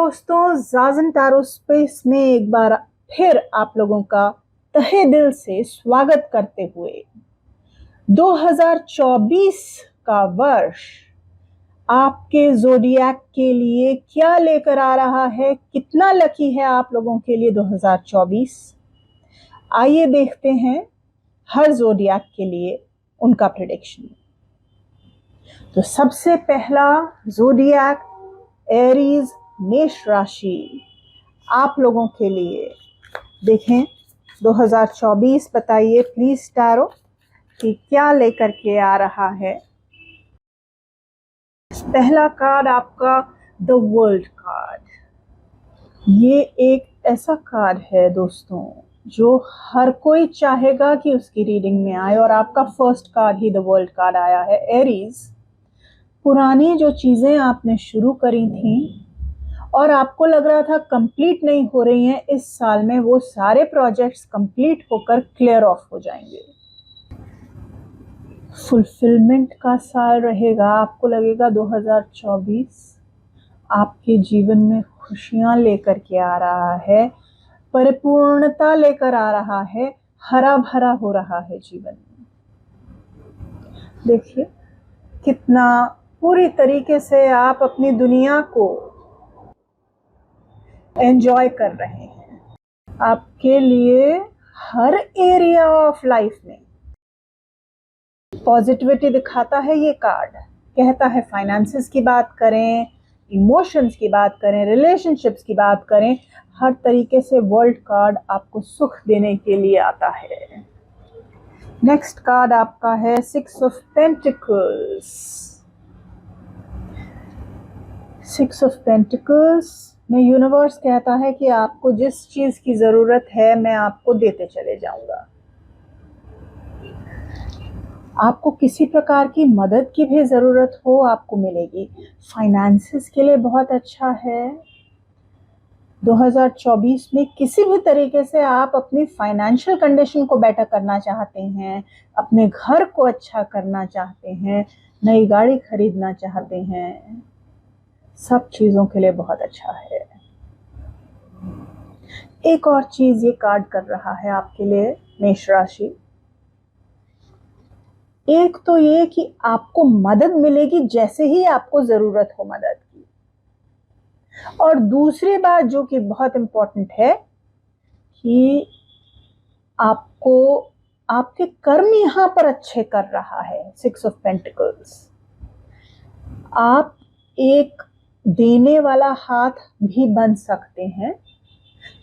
दोस्तों, जाज़न tarot space में एक बार फिर आप लोगों का तहे दिल से स्वागत करते हुए 2024 का वर्ष आपके ज़ोडिएक के लिए क्या लेकर आ रहा है, कितना लकी है आप लोगों के लिए 2024। आइए देखते हैं हर ज़ोडिएक के लिए उनका प्रेडिक्शन। तो सबसे पहला ज़ोडिएक एरीज मेष राशि आप लोगों के लिए। देखें 2024 बताइए प्लीज टैरो कि क्या लेकर के आ रहा है। पहला कार्ड आपका द वर्ल्ड कार्ड। ये एक ऐसा कार्ड है दोस्तों जो हर कोई चाहेगा कि उसकी रीडिंग में आए, और आपका first card he the world card आया है। एरीज, पुरानी जो चीजें आपने शुरू करी थी और आपको लग रहा था कंप्लीट नहीं हो रही हैं, इस साल में वो सारे प्रोजेक्ट्स कंप्लीट होकर क्लियर ऑफ हो जाएंगे। फुलफिलमेंट का साल रहेगा। आपको लगेगा 2024 आपके जीवन में खुशियां लेकर के आ रहा है, परिपूर्णता लेकर आ रहा है, हरा भरा हो रहा है जीवन में। देखिए कितना पूरी तरीके से आप अपनी दुनिया को एंजॉय कर रहे हैं। आपके लिए हर एरिया ऑफ लाइफ में पॉजिटिविटी दिखाता है ये कार्ड। कहता है फाइनेंसेस की बात करें, इमोशंस की बात करें, रिलेशनशिप्स की बात करें, हर तरीके से वर्ल्ड कार्ड आपको सुख देने के लिए आता है। नेक्स्ट कार्ड आपका है six of pentacles. Six of pentacles में यूनिवर्स कहता है कि आपको जिस चीज की जरूरत है मैं आपको देते चले जाऊंगा। आपको किसी प्रकार की मदद की भी जरूरत हो आपको मिलेगी। फाइनेंसेस के लिए बहुत अच्छा है। 2024 में किसी भी तरीके से आप अपनी फाइनेंशियल कंडीशन को बेटर करना चाहते हैं, अपने घर को अच्छा करना चाहते हैं, नई गाड़ी खरीदना चाहते हैं, सब चीजों के लिए बहुत अच्छा है। एक और चीज ये कार्ड कर रहा है आपके लिए मेष राशि। एक तो ये कि आपको मदद मिलेगी जैसे ही आपको जरूरत हो मदद की, और दूसरी बात जो कि बहुत इंपॉर्टेंट है कि आपको आपके कर्म यहां पर अच्छे कर रहा है। सिक्स ऑफ पेंटिकल्स, आप एक देने वाला हाथ भी बन सकते हैं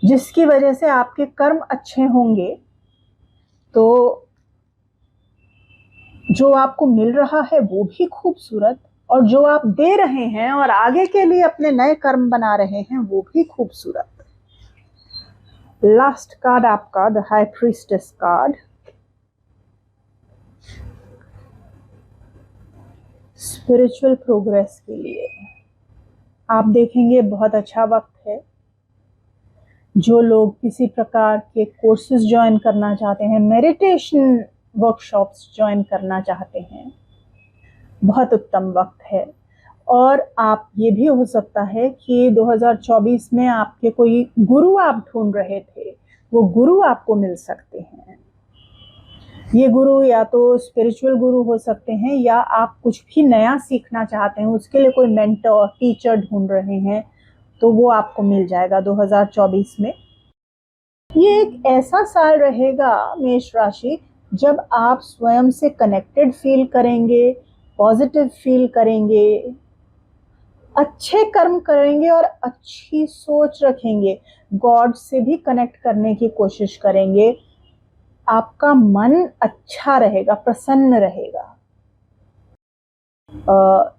जिसकी वजह से आपके कर्म अच्छे होंगे, तो जो आपको मिल रहा है वो भी खूबसूरत, और जो आप दे रहे हैं और आगे के लिए अपने नए कर्म बना रहे हैं वो भी खूबसूरत। लास्ट कार्ड आपका the high priestess card. Spiritual progress के लिए आप देखेंगे बहुत अच्छा वक्त है। जो लोग किसी प्रकार के कोर्सेज ज्वाइन करना चाहते हैं, मेडिटेशन वर्कशॉप्स ज्वाइन करना चाहते हैं, बहुत उत्तम वक्त है। और आप ये भी हो सकता है कि 2024 में आपके कोई गुरु आप ढूंढ रहे थे, वो गुरु आपको मिल सकते हैं। ये गुरु या तो स्पिरिचुअल गुरु हो सकते हैं, या आप कुछ भी नया सीखना चाहते हैं उसके लिए कोई मेंटर टीचर ढूंढ रहे हैं, तो वो आपको मिल जाएगा 2024 में। ये एक ऐसा साल रहेगा मेष राशि जब आप स्वयं से कनेक्टेड फील करेंगे, पॉजिटिव फील करेंगे, अच्छे कर्म करेंगे और अच्छी सोच रखेंगे, गॉड से भी कनेक्ट करने की कोशिश करेंगे। आपका मन अच्छा रहेगा, प्रसन्न रहेगा।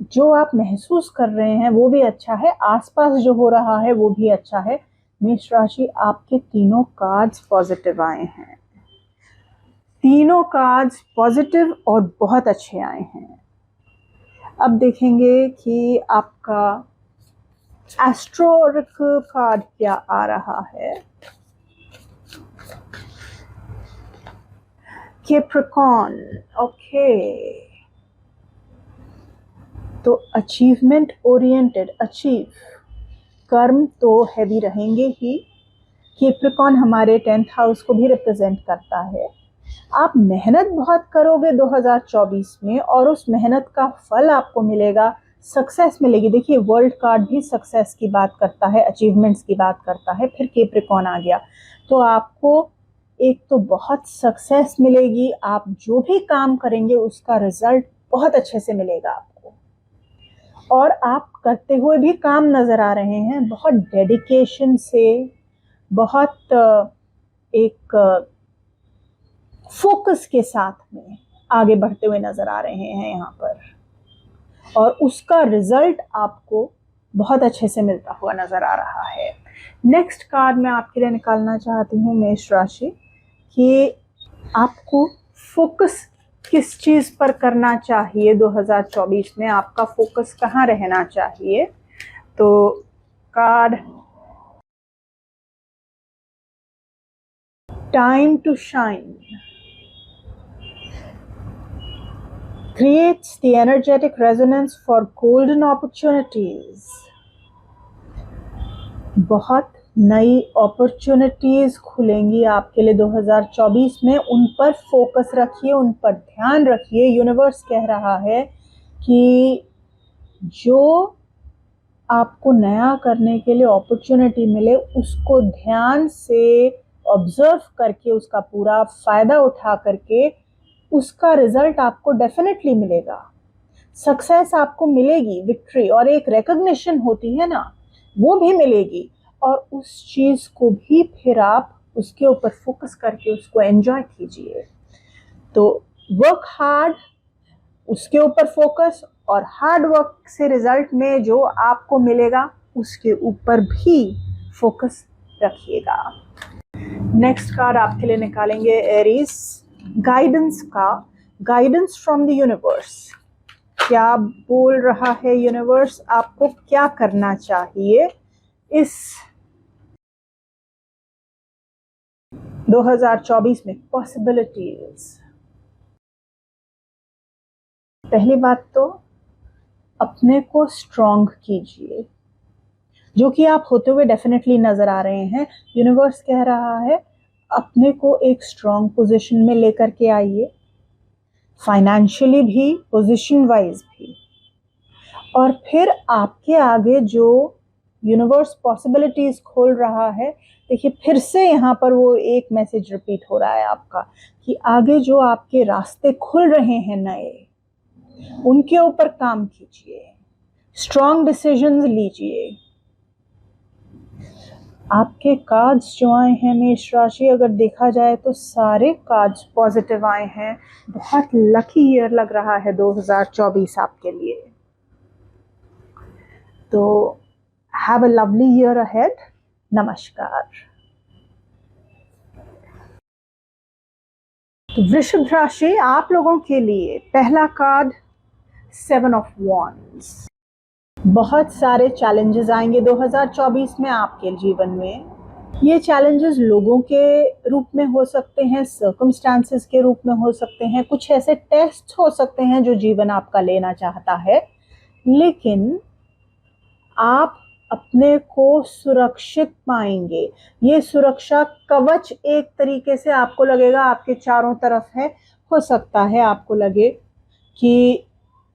जो आप महसूस कर रहे हैं वो भी अच्छा है, आसपास जो हो रहा है वो भी अच्छा है। मेष राशि, आपके तीनों कार्ड्स पॉजिटिव आए हैं। तीनों कार्ड्स पॉजिटिव और बहुत अच्छे आए हैं। अब देखेंगे कि आपका एस्ट्रोरिकल कार्ड क्या आ रहा है। कैप्रिकॉर्न, ओके, तो अचीवमेंट ओरिएंटेड, अचीव कर्म तो हैवी रहेंगे ही। कैप्रिकॉर्न हमारे 10th हाउस को भी रिप्रेजेंट करता है। आप मेहनत बहुत करोगे 2024 में और उस मेहनत का फल आपको मिलेगा, सक्सेस मिलेगी। देखिए वर्ल्ड कार्ड भी सक्सेस की बात करता है, अचीवमेंट्स की बात करता है, फिर कैप्रिकॉर्न आ गया। तो आपको एक तो बहुत सक्सेस मिलेगी, आप जो भी काम करेंगे उसका रिजल्ट बहुत अच्छे से मिलेगा आपको, और आप करते हुए भी काम नजर आ रहे हैं, बहुत डेडिकेशन से, बहुत एक फोकस के साथ में आगे बढ़ते हुए नजर आ रहे हैं यहाँ पर, और उसका रिजल्ट आपको बहुत अच्छे से मिलता हुआ नजर आ रहा है। नेक्स्ट कार्ड मैं आपके लिए निकालना चाहती हूँ मेष राशि, कि आपको फोकस किस चीज पर करना चाहिए 2024 में, आपका फोकस कहाँ रहना चाहिए। तो card time to shine creates the energetic resonance for golden opportunities। बहुत नई अपॉर्चुनिटीज खुलेंगी आपके लिए 2024 में, उन पर फोकस रखिए, उन पर ध्यान रखिए। यूनिवर्स कह रहा है कि जो आपको नया करने के लिए अपॉर्चुनिटी मिले उसको ध्यान से ऑब्जर्व करके, उसका पूरा फायदा उठा करके उसका रिजल्ट आपको डेफिनेटली मिलेगा। सक्सेस आपको मिलेगी, विक्ट्री और एक रिकॉग्निशन होती है ना, वो भी मिलेगी, और उस चीज को भी फिर आप उसके ऊपर फोकस करके उसको एंजॉय कीजिए। तो वर्क हार्ड, उसके ऊपर फोकस, और हार्ड वर्क से रिजल्ट में जो आपको मिलेगा उसके ऊपर भी फोकस रखिएगा। नेक्स्ट कार्ड आपके लिए निकालेंगे एरीज, गाइडेंस का, गाइडेंस फ्रॉम द यूनिवर्स। क्या बोल रहा है यूनिवर्स, आपको क्या करना चाहिए इस 2024 में। पॉसिबिलिटीज, पहली बात तो अपने को स्ट्रॉन्ग कीजिए, जो कि आप होते हुए डेफिनेटली नजर आ रहे हैं। यूनिवर्स कह रहा है अपने को एक स्ट्रॉन्ग पोजीशन में लेकर के आइए, फाइनेंशियली भी, पोजीशन वाइज भी, और फिर आपके आगे जो यूनिवर्स पॉसिबिलिटीज खोल रहा है। देखिए फिर से यहाँ पर वो एक मैसेज रिपीट हो रहा है आपका, कि आगे जो आपके रास्ते खुल रहे हैं नए, उनके ऊपर काम कीजिए, स्ट्रॉन्ग डिसीजंस लीजिए। आपके कार्ड्स जो आए हैं मेष राशि, अगर देखा जाए तो सारे कार्ड्स पॉजिटिव आए हैं। बहुत लकी ईयर लग रहा है 2024 आपके लिए। तो have a lovely year ahead. नमस्कार। तो वृषभ राशि, आप लोगों के लिए पहला कार्ड 7 ऑफ वॉन्ड्स। बहुत सारे चैलेंजेस आएंगे 2024 में आपके जीवन में। ये चैलेंजेस लोगों के रूप में हो सकते हैं, सर्कमस्टांसेस के रूप में हो सकते हैं, कुछ ऐसे टेस्ट हो सकते हैं जो जीवन आपका लेना चाहता है, लेकिन आप अपने को सुरक्षित पाएंगे। ये सुरक्षा कवच एक तरीके से आपको लगेगा आपके चारों तरफ है। हो सकता है आपको लगे कि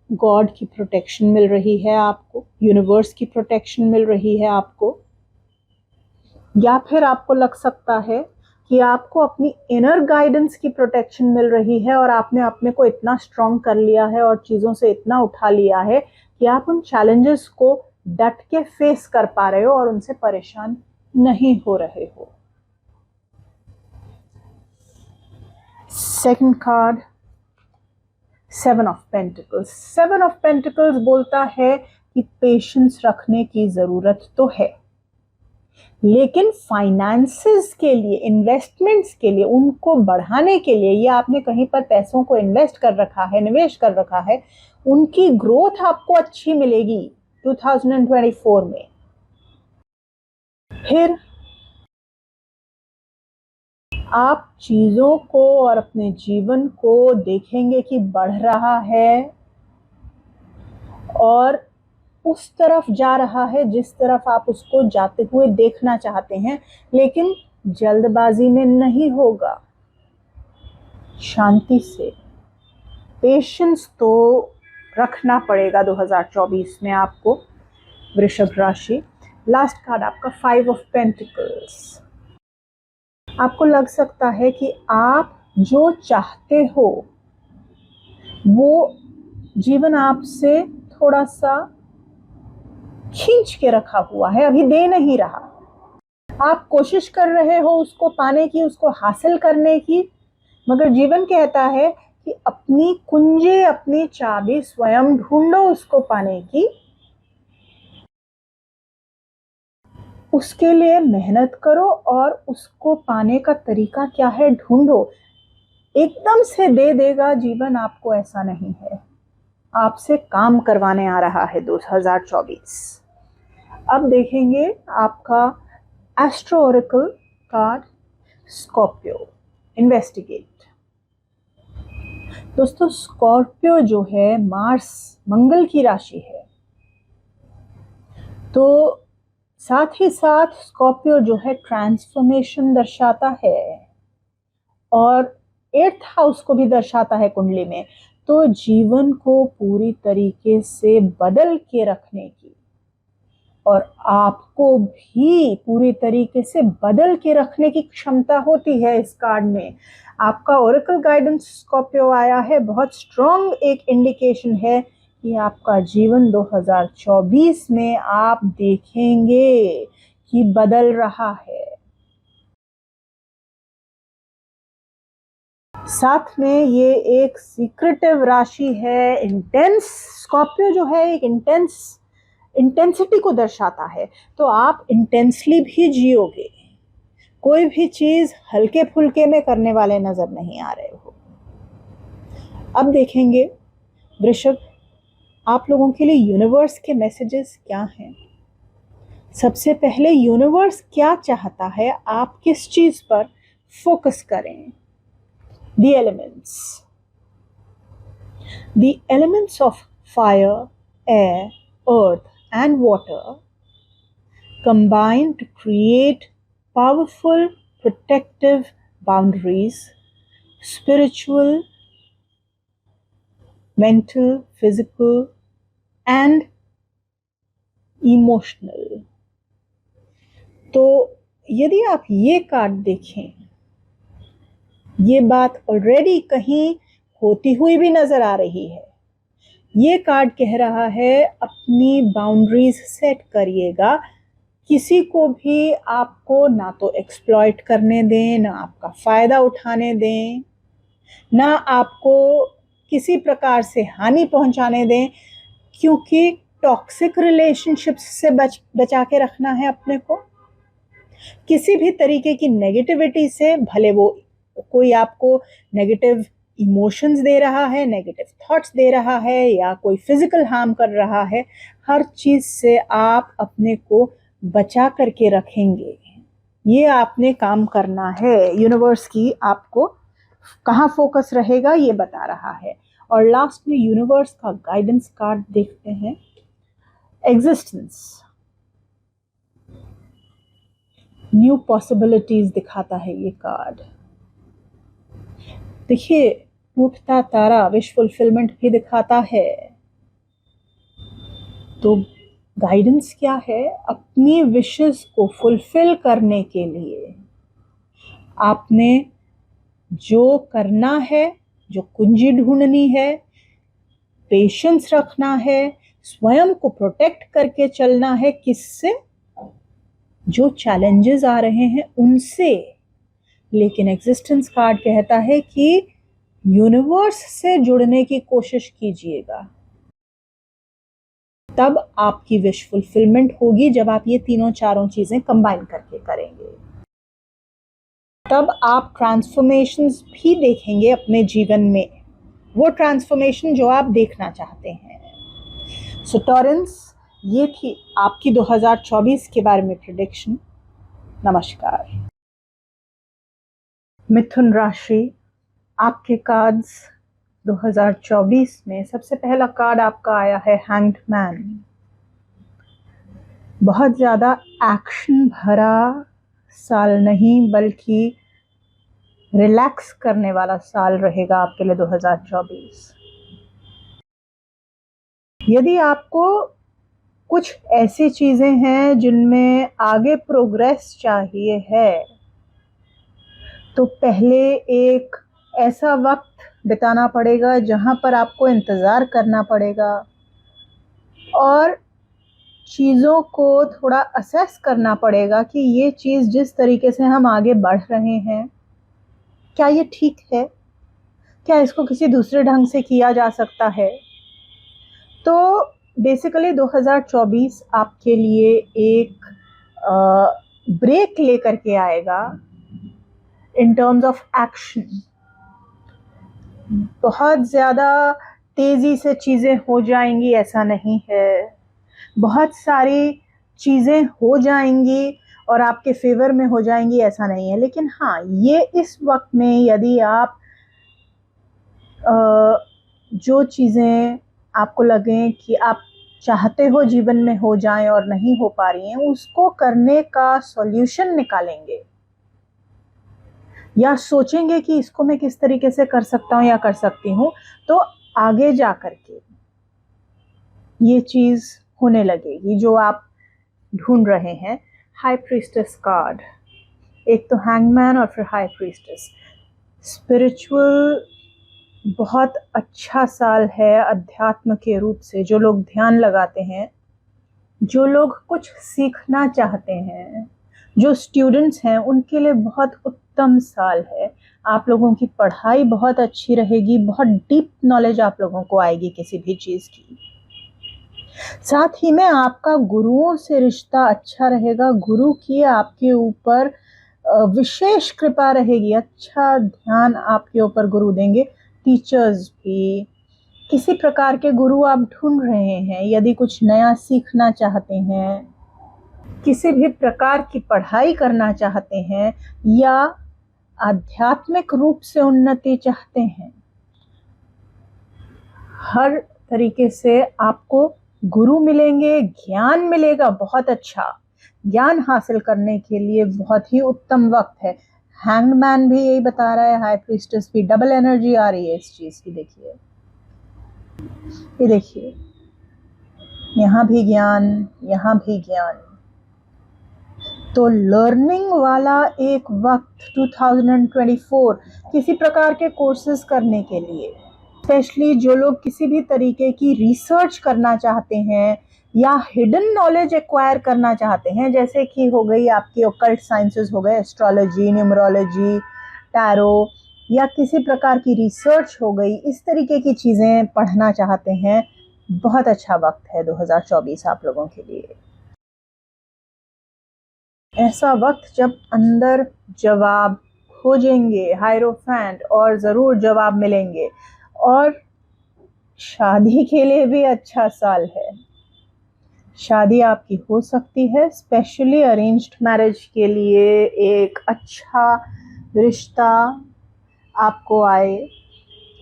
गॉड की प्रोटेक्शन मिल रही है आपको, यूनिवर्स की प्रोटेक्शन मिल रही है आपको, या फिर आपको लग सकता है कि आपको अपनी इनर गाइडेंस की प्रोटेक्शन मिल रही है, और आपने अपने को इतना स्ट्रॉन्ग कर लिया है और चीज़ों से इतना उठा लिया है कि आप उन चैलेंजेस को डट के फेस कर पा रहे हो और उनसे परेशान नहीं हो रहे हो। Second card 7 of pentacles. 7 of pentacles बोलता है कि पेशेंस रखने की जरूरत तो है, लेकिन फाइनेंसेस के लिए, इन्वेस्टमेंट्स के लिए, उनको बढ़ाने के लिए, ये आपने कहीं पर पैसों को इन्वेस्ट कर रखा है, निवेश कर रखा है, उनकी ग्रोथ आपको अच्छी मिलेगी 2024 में। फिर आप चीजों को और अपने जीवन को देखेंगे कि बढ़ रहा है, और उस तरफ जा रहा है जिस तरफ आप उसको जाते हुए देखना चाहते हैं, लेकिन जल्दबाजी में नहीं होगा, शांति से। पेशेंस तो रखना पड़ेगा 2024 में आपको, वृषभ राशि। लास्ट कार्ड आपका 5 ऑफ पेंटिकल्स। आपको लग सकता है कि आप जो चाहते हो वो जीवन आपसे थोड़ा सा खींच के रखा हुआ है, अभी दे नहीं रहा। आप कोशिश कर रहे हो उसको पाने की, उसको हासिल करने की, मगर जीवन कहता है कि अपनी कुंजी, अपनी चाबी स्वयं ढूंढो उसको पाने की। उसके लिए मेहनत करो और उसको पाने का तरीका क्या है ढूंढो। एकदम से दे देगा जीवन आपको, ऐसा नहीं है। आपसे काम करवाने आ रहा है 2024। अब देखेंगे आपका astro Oracle card, Scorpio. Investigate. दोस्तों, स्कॉर्पियो जो है मार्स, मंगल की राशि है, तो साथ ही साथ स्कॉर्पियो जो है ट्रांसफॉर्मेशन दर्शाता है और 8th हाउस को भी दर्शाता है कुंडली में। तो जीवन को पूरी तरीके से बदल के रखने की और आपको भी पूरी तरीके से बदल के रखने की क्षमता होती है इस कार्ड में। आपका ओरेकल गाइडेंस स्कॉर्पियो आया है, बहुत स्ट्रॉन्ग एक इंडिकेशन है कि आपका जीवन 2024 में आप देखेंगे कि बदल रहा है। साथ में ये एक सीक्रेटिव राशि है, इंटेंस। स्कॉर्पियो जो है एक इंटेंसिटी को दर्शाता है, तो आप इंटेंसली भी जियोगे। कोई भी चीज हल्के फुल्के में करने वाले नजर नहीं आ रहे हो। अब देखेंगे वृषभ, आप लोगों के लिए यूनिवर्स के मैसेजेस क्या हैं। सबसे पहले यूनिवर्स क्या चाहता है, आप किस चीज पर फोकस करें। The elements of fire, air, earth and water combine to create powerful protective boundaries, spiritual, mental, physical and emotional। तो यदि आप ये कार्ड देखें, ये बात ऑलरेडी कहीं होती हुई भी नजर आ रही है। ये कार्ड कह रहा है अपनी बाउंड्रीज सेट करिएगा, किसी को भी आपको ना तो एक्सप्लॉइट करने दें, ना आपका फायदा उठाने दें, ना आपको किसी प्रकार से हानि पहुंचाने दें, क्योंकि टॉक्सिक रिलेशनशिप्स से बचा के रखना है अपने को। किसी भी तरीके की नेगेटिविटी से, भले वो कोई आपको नेगेटिव इमोशंस दे रहा है, नेगेटिव थॉट्स दे रहा है या कोई फिजिकल हार्म कर रहा है, हर चीज से आप अपने को बचा करके रखेंगे। ये आपने काम करना है। यूनिवर्स की आपको कहाँ फोकस रहेगा ये बता रहा है। और लास्ट में यूनिवर्स का गाइडेंस कार्ड देखते हैं, एग्जिस्टेंस, न्यू पॉसिबिलिटीज दिखाता है ये कार्ड। देखिए, टूटता तारा विश फुलफिलमेंट भी दिखाता है। तो गाइडेंस क्या है, अपनी विशेस को फुलफिल करने के लिए आपने जो करना है, जो कुंजी ढूंढनी है, पेशेंस रखना है, स्वयं को प्रोटेक्ट करके चलना है। किससे? जो चैलेंजेस आ रहे हैं उनसे। लेकिन एग्जिस्टेंस कार्ड कहता है कि यूनिवर्स से जुड़ने की कोशिश कीजिएगा, तब आपकी विश फुलफिलमेंट होगी। जब आप ये तीनों चारों चीजें कंबाइन करके करेंगे, तब आप ट्रांसफॉर्मेशंस भी देखेंगे अपने जीवन में, वो ट्रांसफॉर्मेशन जो आप देखना चाहते हैं। सो टॉरेंस, ये थी आपकी 2024 के बारे में प्रेडिक्शन। नमस्कार। मिथुन राशि, आपके कार्ड्स 2024 में सबसे पहला कार्ड आपका आया है हैंग्ड मैन। बहुत ज़्यादा एक्शन भरा साल नहीं, बल्कि रिलैक्स करने वाला साल रहेगा आपके लिए 2024। यदि आपको कुछ ऐसी चीज़ें हैं जिनमें आगे प्रोग्रेस चाहिए है, तो पहले एक ऐसा वक्त बिताना पड़ेगा जहाँ पर आपको इंतज़ार करना पड़ेगा और चीज़ों को थोड़ा असेस करना पड़ेगा कि ये चीज़ जिस तरीके से हम आगे बढ़ रहे हैं, क्या ये ठीक है? क्या इसको किसी दूसरे ढंग से किया जा सकता है? तो बेसिकली 2024 आपके लिए एक ब्रेक लेकर के आएगा इन टर्म्स ऑफ एक्शन। बहुत ज़्यादा तेज़ी से चीज़ें हो जाएंगी ऐसा नहीं है, बहुत सारी चीज़ें हो जाएंगी और आपके फेवर में हो जाएंगी ऐसा नहीं है। लेकिन हाँ, ये इस वक्त में यदि आप जो चीज़ें आपको लगें कि आप चाहते हो जीवन में हो जाएं और नहीं हो पा रही हैं, उसको करने का सॉल्यूशन निकालेंगे या सोचेंगे कि इसको मैं किस तरीके से कर सकता हूँ या कर सकती हूँ, तो आगे जा कर के ये चीज़ होने लगेगी जो आप ढूंढ रहे हैं। हाई प्रीस्टेस कार्ड, एक तो हैंगमैन और फिर हाई प्रीस्टेस। स्पिरिचुअल बहुत अच्छा साल है अध्यात्म के रूप से। जो लोग ध्यान लगाते हैं, जो लोग कुछ सीखना चाहते हैं, जो स्टूडेंट्स हैं, उनके लिए बहुत उत्तम साल है। आप लोगों की पढ़ाई बहुत अच्छी रहेगी, बहुत डीप नॉलेज आप लोगों को आएगी किसी भी चीज़ की। साथ ही में आपका गुरुओं से रिश्ता अच्छा रहेगा। गुरु की आपके ऊपर विशेष कृपा रहेगी, अच्छा ध्यान आपके ऊपर गुरु देंगे। टीचर्स भी, किसी प्रकार के गुरु आप ढूंढ रहे हैं, यदि कुछ नया सीखना चाहते हैं, किसी भी प्रकार की पढ़ाई करना चाहते हैं या आध्यात्मिक रूप से उन्नति चाहते हैं, हर तरीके से आपको गुरु मिलेंगे, ज्ञान मिलेगा। बहुत अच्छा ज्ञान हासिल करने के लिए बहुत ही उत्तम वक्त है। हैंगमैन भी यही बता रहा है, हाई प्रीस्टेस भी। डबल एनर्जी आ रही है इस चीज़ की। देखिए, ये देखिए, यहाँ भी ज्ञान, यहाँ भी ज्ञान। तो लर्निंग वाला एक वक्त 2024 किसी प्रकार के कोर्सेज करने के लिए, स्पेशली जो लोग किसी भी तरीके की रिसर्च करना चाहते हैं या हिडन नॉलेज एक्वायर करना चाहते हैं, जैसे कि हो गई आपकी ओकल्ट साइंसेस, हो गए एस्ट्रोलॉजी, न्यूमरोलॉजी, टैरो, या किसी प्रकार की रिसर्च हो गई, इस तरीके की चीज़ें पढ़ना चाहते हैं, बहुत अच्छा वक्त है 2024 आप लोगों के लिए। ऐसा वक्त जब अंदर जवाब खोजेंगे, हायरोफेंट, और ज़रूर जवाब मिलेंगे। और शादी के लिए भी अच्छा साल है। शादी आपकी हो सकती है, स्पेशली अरेंज्ड मैरिज के लिए एक अच्छा रिश्ता आपको आए।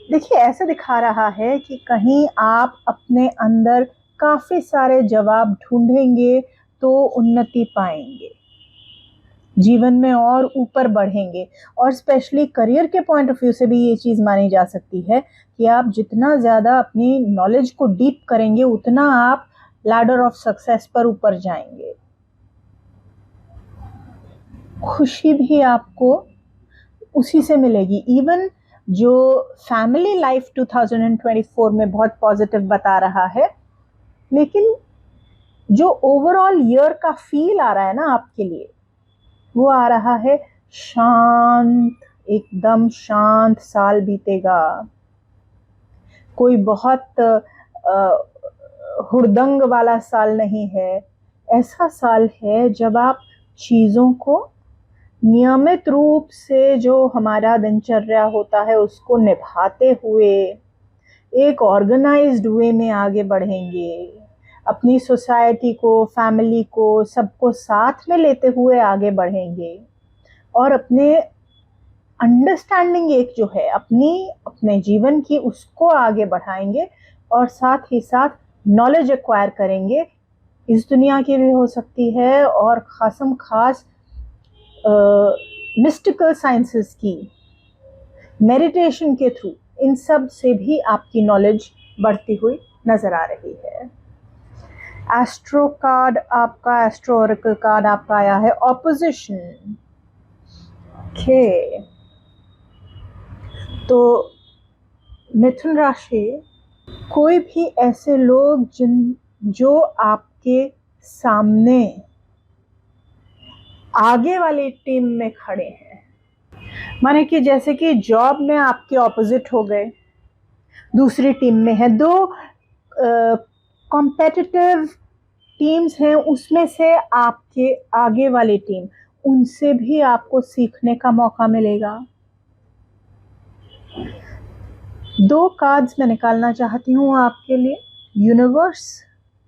देखिए, ऐसे दिखा रहा है कि कहीं आप अपने अंदर काफ़ी सारे जवाब ढूंढेंगे तो उन्नति पाएंगे, जीवन में और ऊपर बढ़ेंगे। और स्पेशली करियर के पॉइंट ऑफ व्यू से भी ये चीज़ मानी जा सकती है कि आप जितना ज़्यादा अपनी नॉलेज को डीप करेंगे, उतना आप लैडर ऑफ सक्सेस पर ऊपर जाएंगे। खुशी भी आपको उसी से मिलेगी। इवन जो फैमिली लाइफ 2024 में बहुत पॉजिटिव बता रहा है, लेकिन जो ओवरऑल ईयर का फील आ रहा है ना आपके लिए, वो आ रहा है शांत, एकदम शांत साल बीतेगा। कोई बहुत हुड़दंग वाला साल नहीं है। ऐसा साल है जब आप चीज़ों को नियमित रूप से, जो हमारा दिनचर्या होता है, उसको निभाते हुए एक ऑर्गेनाइज्ड वे में आगे बढ़ेंगे। अपनी सोसाइटी को, फैमिली को, सबको साथ में लेते हुए आगे बढ़ेंगे और अपने अंडरस्टैंडिंग एक जो है अपने जीवन की, उसको आगे बढ़ाएंगे और साथ ही साथ नॉलेज एक्वायर करेंगे इस दुनिया की भी हो सकती है और खासम खास मिस्टिकल साइंसेस की, मेडिटेशन के थ्रू, इन सब से भी आपकी नॉलेज बढ़ती हुई नजर आ रही है। एस्ट्रो कार्ड आपका, एस्ट्रो ओरेकल कार्ड आपका आया है ऑपोजिशन। ओके, तो मिथुन राशि, कोई भी ऐसे लोग जो आपके सामने आगे वाली टीम में खड़े हैं, माने कि जैसे कि जॉब में आपके ऑपोजिट हो गए, दूसरी टीम में है, दो कॉम्पिटिटिव टीम्स हैं, उसमें से आपके आगे वाली टीम, उनसे भी आपको सीखने का मौका मिलेगा। दो कार्ड्स मैं निकालना चाहती हूँ आपके लिए। यूनिवर्स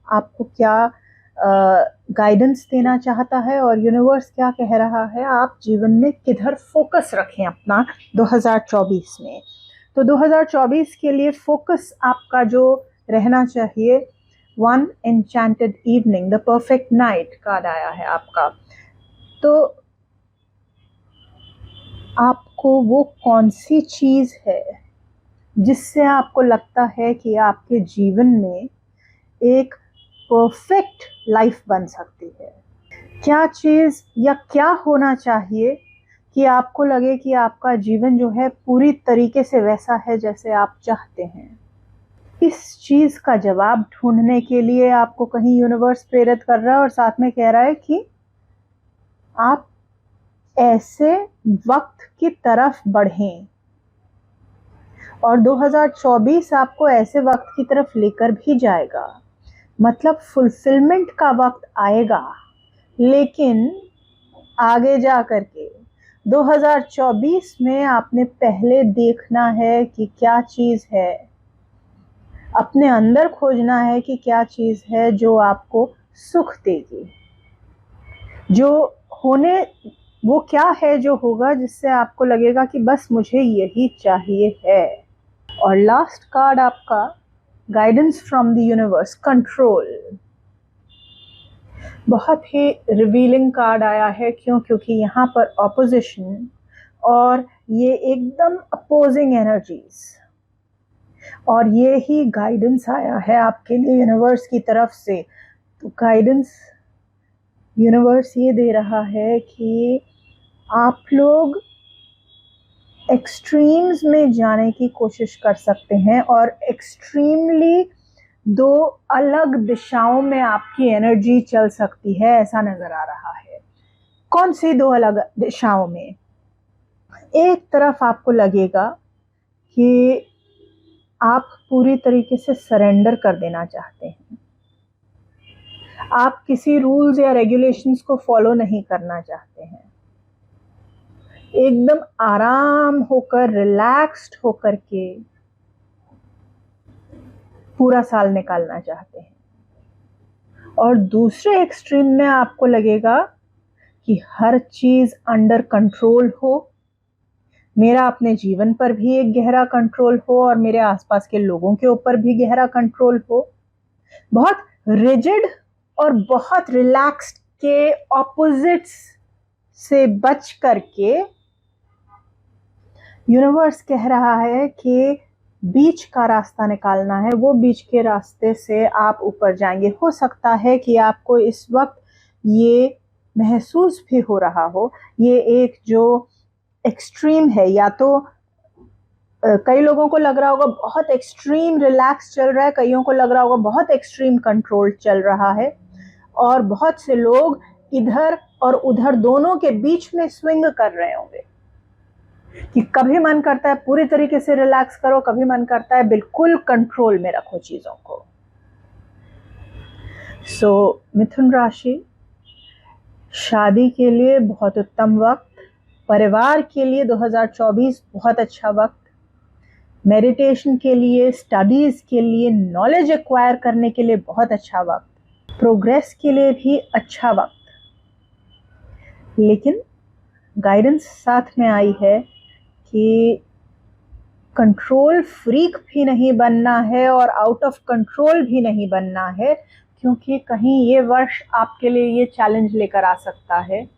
आपको क्या गाइडेंस देना चाहता है और यूनिवर्स क्या कह रहा है, आप जीवन में किधर फोकस रखें अपना 2024 में। तो 2024 के लिए फोकस आपका जो रहना चाहिए, one enchanted evening, the perfect night card आया है आपका। तो आपको वो कौन सी चीज़ है जिससे आपको लगता है कि आपके जीवन में एक परफेक्ट लाइफ बन सकती है? क्या चीज़ या क्या होना चाहिए कि आपको लगे कि आपका जीवन जो है पूरी तरीके से वैसा है जैसे आप चाहते हैं? इस चीज़ का जवाब ढूंढने के लिए आपको कहीं यूनिवर्स प्रेरित कर रहा है और साथ में कह रहा है कि आप ऐसे वक्त की तरफ बढ़ें, और 2024 आपको ऐसे वक्त की तरफ लेकर भी जाएगा। मतलब फुलफिलमेंट का वक्त आएगा, लेकिन आगे जा कर के 2024 में आपने पहले देखना है कि क्या चीज़ है, अपने अंदर खोजना है कि क्या चीज़ है जो आपको सुख देगी, जो होने, वो क्या है जो होगा जिससे आपको लगेगा कि बस मुझे यही चाहिए है। और लास्ट कार्ड आपका, guidance from the universe, control. बहुत ही रिवीलिंग कार्ड आया है। क्यों? क्योंकि यहाँ पर ऑपोजिशन और ये एकदम अपोजिंग एनर्जीज, और ये ही गाइडेंस आया है आपके लिए यूनिवर्स की तरफ से। तो गाइडेंस यूनिवर्स ये दे रहा है कि आप लोग एक्सट्रीम्स में जाने की कोशिश कर सकते हैं, और एक्सट्रीमली दो अलग दिशाओं में आपकी एनर्जी चल सकती है, ऐसा नजर आ रहा है। कौन सी दो अलग दिशाओं में? एक तरफ आपको लगेगा कि आप पूरी तरीके से सरेंडर कर देना चाहते हैं, आप किसी रूल्स या रेगुलेशंस को फॉलो नहीं करना चाहते हैं, एकदम आराम होकर, रिलैक्स्ड होकर के पूरा साल निकालना चाहते हैं। और दूसरे एक्सट्रीम में आपको लगेगा कि हर चीज अंडर कंट्रोल हो, मेरा अपने जीवन पर भी एक गहरा कंट्रोल हो और मेरे आसपास के लोगों के ऊपर भी गहरा कंट्रोल हो। बहुत रिजिड और बहुत रिलैक्स्ड के ऑपोजिट्स से बच करके यूनिवर्स कह रहा है कि बीच का रास्ता निकालना है, वो बीच के रास्ते से आप ऊपर जाएंगे। हो सकता है कि आपको इस वक्त ये महसूस भी हो रहा हो, ये एक जो एक्सट्रीम है, या तो कई लोगों को लग रहा होगा बहुत एक्सट्रीम रिलैक्स चल रहा है, कईयों को लग रहा होगा बहुत एक्सट्रीम कंट्रोल चल रहा है, और बहुत से लोग इधर और उधर दोनों के बीच में स्विंग कर रहे होंगे कि कभी मन करता है पूरी तरीके से रिलैक्स करो, कभी मन करता है बिल्कुल कंट्रोल में रखो चीजों को। सो मिथुन राशि, शादी के लिए बहुत उत्तम वक्त, परिवार के लिए 2024 बहुत अच्छा वक्त, मेडिटेशन के लिए, स्टडीज के लिए, नॉलेज एक्वायर करने के लिए बहुत अच्छा वक्त, प्रोग्रेस के लिए भी अच्छा वक्त। लेकिन गाइडेंस साथ में आई है कि कंट्रोल फ्रीक भी नहीं बनना है और आउट ऑफ कंट्रोल भी नहीं बनना है, क्योंकि कहीं ये वर्ष आपके लिए ये चैलेंज लेकर आ सकता है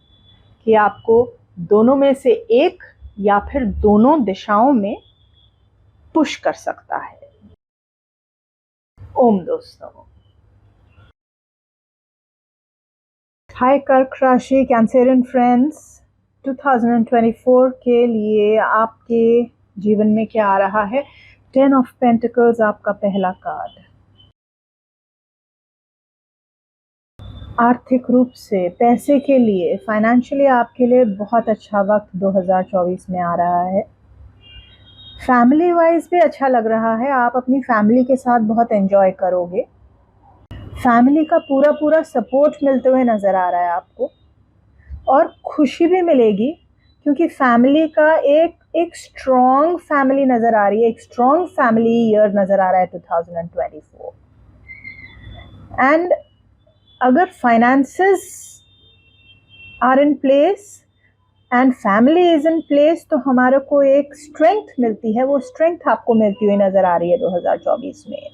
कि आपको दोनों में से एक या फिर दोनों दिशाओं में पुश कर सकता है। ओम दोस्तों। हाय कर्क राशि, कैंसरियन फ्रेंड्स, 2024 के लिए आपके जीवन में क्या आ रहा है? 10 ऑफ पेंटिकल्स आपका पहला कार्ड। आर्थिक रूप से, पैसे के लिए, फाइनेंशियली आपके लिए बहुत अच्छा वक्त 2024 में आ रहा है। फैमिली वाइज भी अच्छा लग रहा है, आप अपनी फैमिली के साथ बहुत एंजॉय करोगे। फैमिली का पूरा सपोर्ट मिलते हुए नज़र आ रहा है आपको, और खुशी भी मिलेगी क्योंकि फैमिली का एक स्ट्रॉन्ग फैमिली नज़र आ रही है, एक स्ट्रॉन्ग फैमिली ईयर नज़र आ रहा है 2024। एंड अगर finances are in place and family is in place तो हमारे को एक स्ट्रेंथ मिलती है, वो स्ट्रेंथ आपको मिलती हुई नज़र आ रही है 2024 में।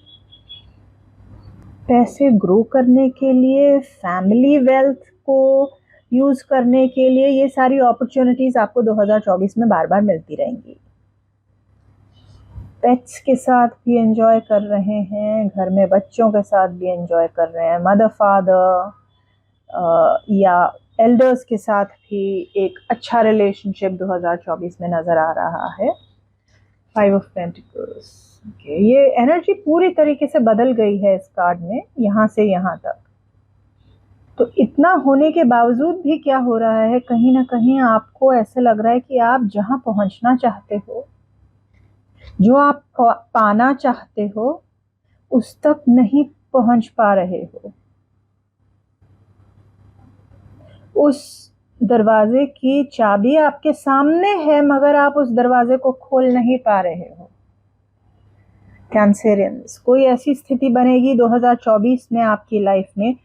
पैसे ग्रो करने के लिए, फैमिली वेल्थ को यूज़ करने के लिए, ये सारी अपॉर्चुनिटीज़ आपको 2024 में बार बार मिलती रहेंगी। पेट्स के साथ भी एंजॉय कर रहे हैं, घर में बच्चों के साथ भी एंजॉय कर रहे हैं, मदर फादर या एल्डर्स के साथ भी एक अच्छा रिलेशनशिप 2024 में नज़र आ रहा है। 5 ऑफ पेंटिकल्स। ये एनर्जी पूरी तरीके से बदल गई है इस कार्ड में, यहाँ से यहाँ तक। तो इतना होने के बावजूद भी क्या हो रहा है, कहीं ना कहीं आपको ऐसे लग रहा है कि आप जहाँ पहुँचना चाहते हो, जो आप पाना चाहते हो, उस तक नहीं पहुँच पा रहे हो। उस दरवाजे की चाबी आपके सामने है मगर आप उस दरवाजे को खोल नहीं पा रहे हो। कैंसरियंस, कोई ऐसी स्थिति बनेगी 2024 में आपकी लाइफ में,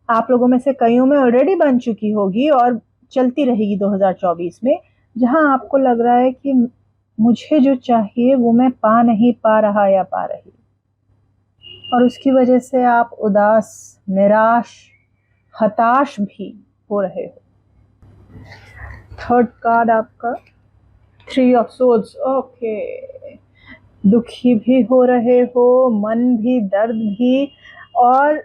आप लोगों में से कईयों में ऑलरेडी बन चुकी होगी और चलती रहेगी 2024 में, जहां आपको लग रहा है कि मुझे जो चाहिए वो मैं पा नहीं पा रहा या पा रही, और उसकी वजह से आप उदास, निराश, हताश भी हो रहे हो। थर्ड कार्ड आपका 3 ऑफ सोर्ड्स। ओके, दुखी भी हो रहे हो, मन भी, दर्द भी, और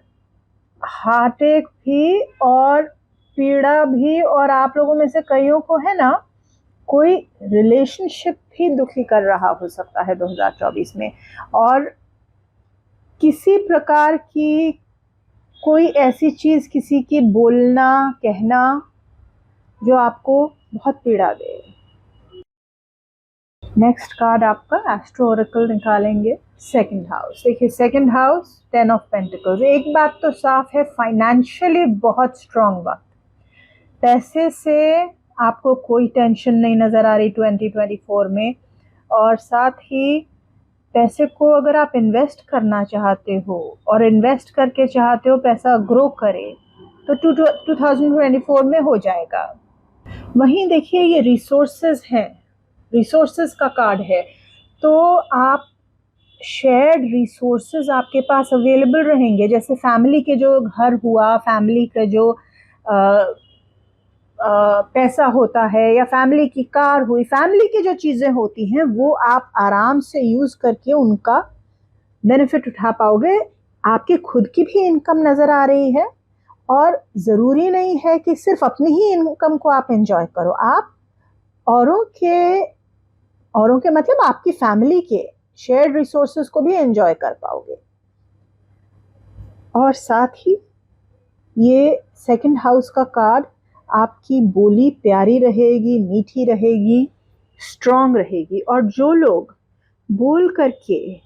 हार्टेक भी, और पीड़ा भी, और आप लोगों में से कईयों को है ना, कोई रिलेशनशिप भी दुखी कर रहा हो सकता है 2024 में, और किसी प्रकार की कोई ऐसी चीज़, किसी की बोलना, कहना जो आपको बहुत पीड़ा दे। नेक्स्ट कार्ड आपका एस्ट्रो ओरेकल निकालेंगे, सेकंड हाउस। देखिए, सेकंड हाउस 10 ऑफ पेंटिकल्स। एक बात तो साफ है, फाइनेंशियली बहुत स्ट्रॉन्ग वक्त, पैसे से आपको कोई टेंशन नहीं नज़र आ रही 2024 में, और साथ ही पैसे को अगर आप इन्वेस्ट करना चाहते हो और इन्वेस्ट करके चाहते हो पैसा ग्रो करे तो 2024 में हो जाएगा। वहीं देखिए, ये रिसोर्सेज हैं, रिसोर्सेज का कार्ड है, तो आप शेयर्ड रिसोर्सेज आपके पास अवेलेबल रहेंगे। जैसे फैमिली के जो घर हुआ, फैमिली का जो पैसा होता है, या फैमिली की कार हुई, फैमिली की जो चीज़ें होती हैं वो आप आराम से यूज़ करके उनका बेनिफिट उठा पाओगे। आपकी खुद की भी इनकम नज़र आ रही है, और ज़रूरी नहीं है कि सिर्फ अपनी ही इनकम को आप एंजॉय करो, आप औरों के मतलब आपकी फैमिली के शेयर्ड रिसोर्सेज को भी एंजॉय कर पाओगे। और साथ ही ये सेकंड हाउस का कार्ड, आपकी बोली प्यारी रहेगी, मीठी रहेगी, स्ट्रॉन्ग रहेगी, और जो लोग बोल करके,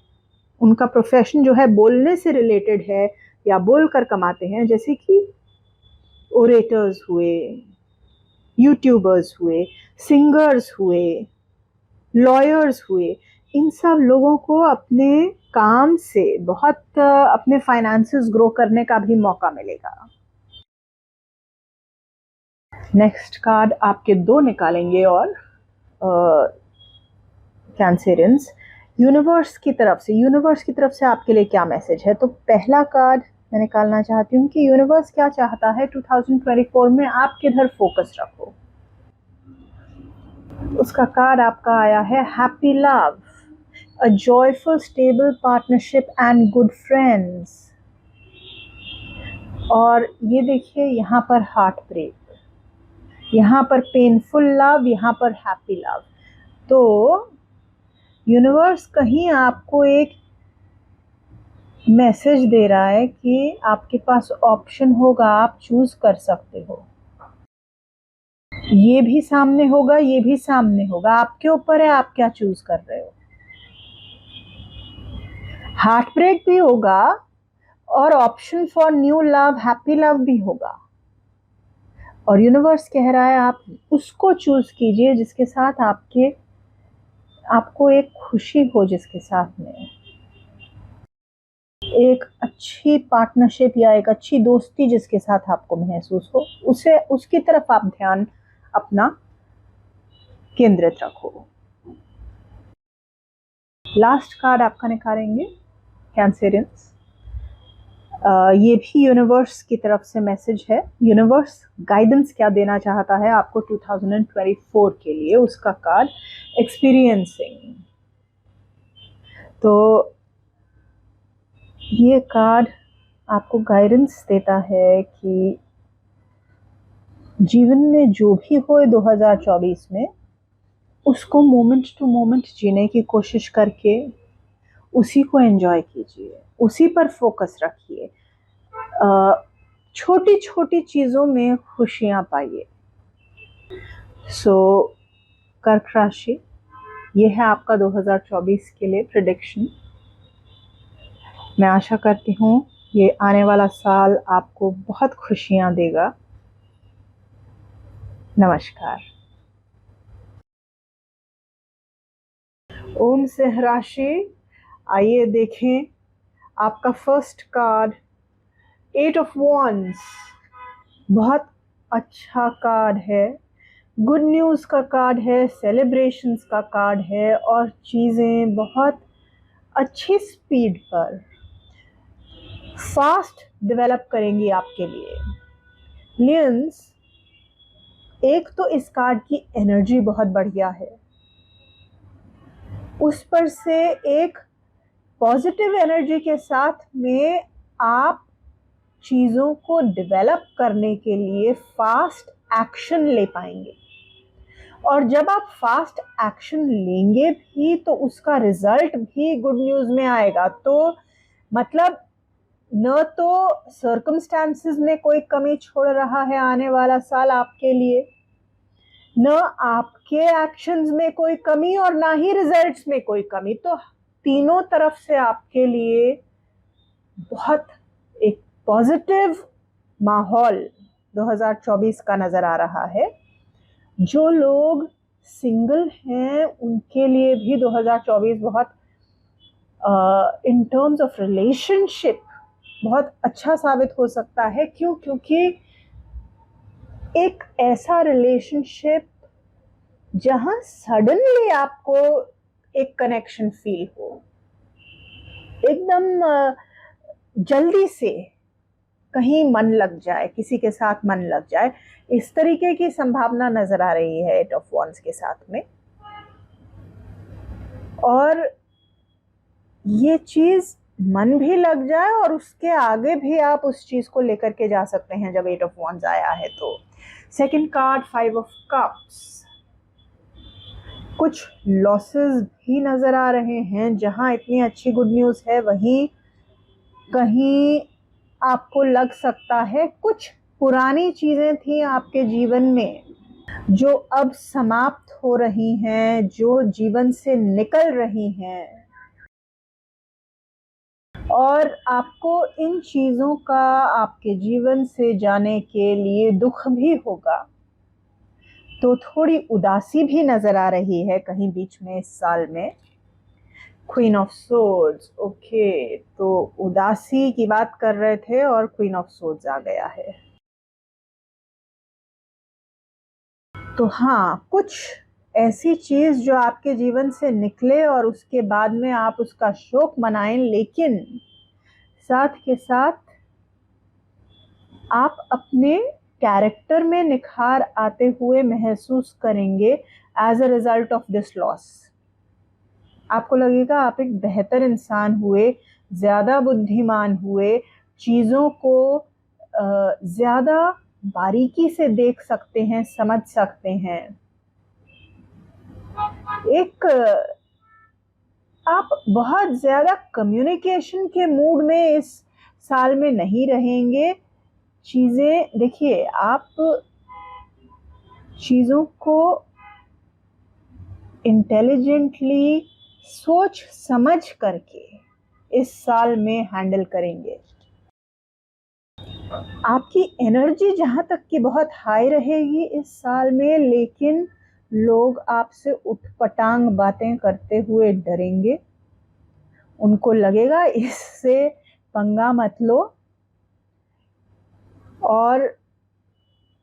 उनका प्रोफेशन जो है बोलने से रिलेटेड है या बोल कर कमाते हैं, जैसे कि ओरेटर्स हुए, यूट्यूबर्स हुए, सिंगर्स हुए, लॉयर्स हुए, इन सब लोगों को अपने काम से बहुत अपने फाइनेंसेस ग्रो करने का भी मौका मिलेगा। नेक्स्ट कार्ड आपके 2 निकालेंगे, और कैंसरियंस, यूनिवर्स की तरफ से आपके लिए क्या मैसेज है। तो पहला कार्ड मैं निकालना चाहती हूँ कि यूनिवर्स क्या चाहता है 2024 में, आप किधर फोकस रखो। उसका कार्ड आपका आया है happy love, a joyful stable partnership and good friends. और ये देखिए यहाँ पर हार्ट ब्रेक, यहाँ पर पेनफुल लव, यहाँ पर हैप्पी लव। तो यूनिवर्स कहीं आपको एक मैसेज दे रहा है कि आपके पास ऑप्शन होगा, आप चूज कर सकते हो। ये भी सामने होगा, ये भी सामने होगा, आपके ऊपर है आप क्या चूज कर रहे हो। हार्ट ब्रेक भी होगा और option for new love, happy love भी होगा। और यूनिवर्स कह रहा है आप उसको चूज कीजिए जिसके साथ आपको एक खुशी हो, जिसके साथ में एक अच्छी पार्टनरशिप या एक अच्छी दोस्ती जिसके साथ आपको महसूस हो, उसे उसकी तरफ आप ध्यान अपना केंद्रित रखो। लास्ट कार्ड आपका निकालेंगे कैंसेरियंस। ये भी यूनिवर्स की तरफ से मैसेज है। यूनिवर्स गाइडेंस क्या देना चाहता है आपको 2024 के लिए, उसका कार्ड एक्सपीरियंसिंग। तो ये कार्ड आपको गाइडेंस देता है कि जीवन में जो भी हो 2024 में, उसको मोमेंट टू मोमेंट जीने की कोशिश करके उसी को एंजॉय कीजिए, उसी पर फोकस रखिए, छोटी छोटी चीज़ों में खुशियाँ पाइए। सो कर्क राशि, ये है आपका 2024 के लिए प्रेडिक्शन। मैं आशा करती हूँ ये आने वाला साल आपको बहुत खुशियाँ देगा। नमस्कार। ओम सिंह राशि, आइए देखें आपका फर्स्ट कार्ड 8 ऑफ वॉन्ड्स। बहुत अच्छा कार्ड है, गुड न्यूज़ का कार्ड है, सेलिब्रेशंस का कार्ड है और चीज़ें बहुत अच्छी स्पीड पर फास्ट डेवलप करेंगी आपके लिए। लियंस, एक तो इस कार्ड की एनर्जी बहुत बढ़िया है, उस पर से एक पॉजिटिव एनर्जी के साथ में आप चीज़ों को डेवलप करने के लिए फास्ट एक्शन ले पाएंगे। और जब आप फास्ट एक्शन लेंगे भी तो उसका रिजल्ट भी गुड न्यूज़ में आएगा। तो मतलब न तो सर्कमस्टांसेस में कोई कमी छोड़ रहा है आने वाला साल आपके लिए, न आपके एक्शंस में कोई कमी और ना ही रिजल्ट्स में कोई कमी। तो तीनों तरफ से आपके लिए बहुत एक पॉजिटिव माहौल 2024 का नज़र आ रहा है। जो लोग सिंगल हैं उनके लिए भी 2024 बहुत इन टर्म्स ऑफ रिलेशनशिप बहुत अच्छा साबित हो सकता है। क्यों? क्योंकि एक ऐसा रिलेशनशिप जहां सडनली आपको एक कनेक्शन फील हो, एकदम जल्दी से कहीं मन लग जाए, किसी के साथ मन लग जाए, इस तरीके की संभावना नजर आ रही है 8 ऑफ वॉन्ड्स के साथ में। और ये चीज मन भी लग जाए और उसके आगे भी आप उस चीज को लेकर के जा सकते हैं जब 8 ऑफ वॉन्ड्स आया है। तो सेकंड कार्ड 5 ऑफ कप्स, कुछ लॉसेस भी नजर आ रहे हैं। जहां इतनी अच्छी गुड न्यूज है वहीं कहीं आपको लग सकता है कुछ पुरानी चीजें थी आपके जीवन में जो अब समाप्त हो रही हैं, जो जीवन से निकल रही हैं, और आपको इन चीजों का आपके जीवन से जाने के लिए दुख भी होगा। तो थोड़ी उदासी भी नजर आ रही है कहीं बीच में इस साल में। क्वीन ऑफ सोर्ड्स, ओके, तो उदासी की बात कर रहे थे और क्वीन ऑफ सोर्ड्स आ गया है। तो हाँ, कुछ ऐसी चीज जो आपके जीवन से निकले और उसके बाद में आप उसका शोक मनाएं, लेकिन साथ के साथ आप अपने कैरेक्टर में निखार आते हुए महसूस करेंगे as a result of this loss. आपको लगेगा आप एक बेहतर इंसान हुए, ज़्यादा बुद्धिमान हुए, चीज़ों को ज़्यादा बारीकी से देख सकते हैं, समझ सकते हैं। एक आप बहुत ज़्यादा कम्युनिकेशन के मूड में इस साल में नहीं रहेंगे। चीज़ें देखिए, आप चीज़ों को इंटेलिजेंटली सोच समझ करके इस साल में हैंडल करेंगे। आपकी एनर्जी जहाँ तक कि बहुत हाई रहेगी इस साल में, लेकिन लोग आपसे उठपटांग बातें करते हुए डरेंगे। उनको लगेगा इससे पंगा मत लो और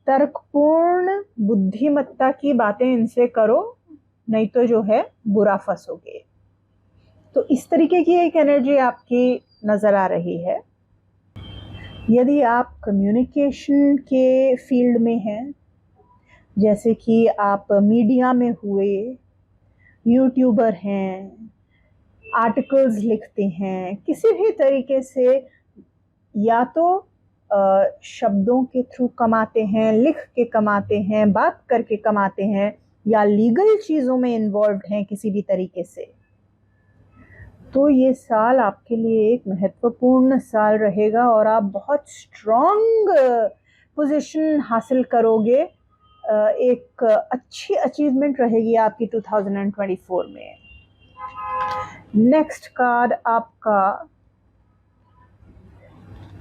तर्कपूर्ण बुद्धिमत्ता की बातें इनसे करो, नहीं तो जो है बुरा फंसोगे। तो इस तरीके की एक एनर्जी आपकी नज़र आ रही है। यदि आप कम्युनिकेशन के फील्ड में हैं, जैसे कि आप मीडिया में हुए, यूट्यूबर हैं, आर्टिकल्स लिखते हैं, किसी भी तरीके से या तो शब्दों के थ्रू कमाते हैं, लिख के कमाते हैं, बात करके कमाते हैं, या लीगल चीज़ों में इन्वॉल्व हैं किसी भी तरीके से, तो ये साल आपके लिए एक महत्वपूर्ण साल रहेगा और आप बहुत स्ट्रॉन्ग पोजीशन हासिल करोगे। एक अच्छी अचीवमेंट रहेगी आपकी 2024 में। नेक्स्ट कार्ड आपका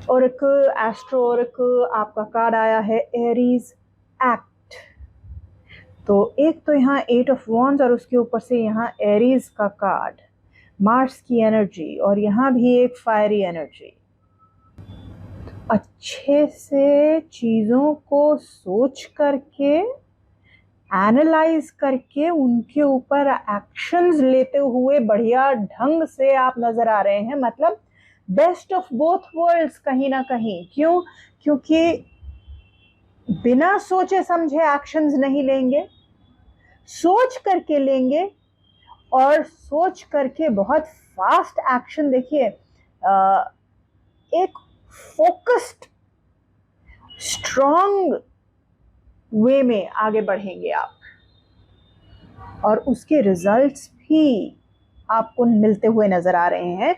ओरेकल, एस्ट्रो ओरेकल, आपका कार्ड आया है एरीज एक्ट। तो एक तो यहाँ 8 ऑफ वॉन्ड्स और उसके ऊपर से यहाँ एरीज का कार्ड, मार्स की एनर्जी, और यहाँ भी एक फायरी एनर्जी। अच्छे से चीज़ों को सोच करके, एनालाइज करके, उनके ऊपर एक्शंस लेते हुए बढ़िया ढंग से आप नज़र आ रहे हैं। मतलब बेस्ट ऑफ बोथ वर्ल्ड्स कहीं ना कहीं। क्यों? क्योंकि बिना सोचे समझे एक्शंस नहीं लेंगे, सोच करके लेंगे, और सोच करके बहुत फास्ट एक्शन। देखिए, एक फोकस्ड स्ट्रॉन्ग वे में आगे बढ़ेंगे आप, और उसके रिजल्ट्स भी आपको मिलते हुए नजर आ रहे हैं।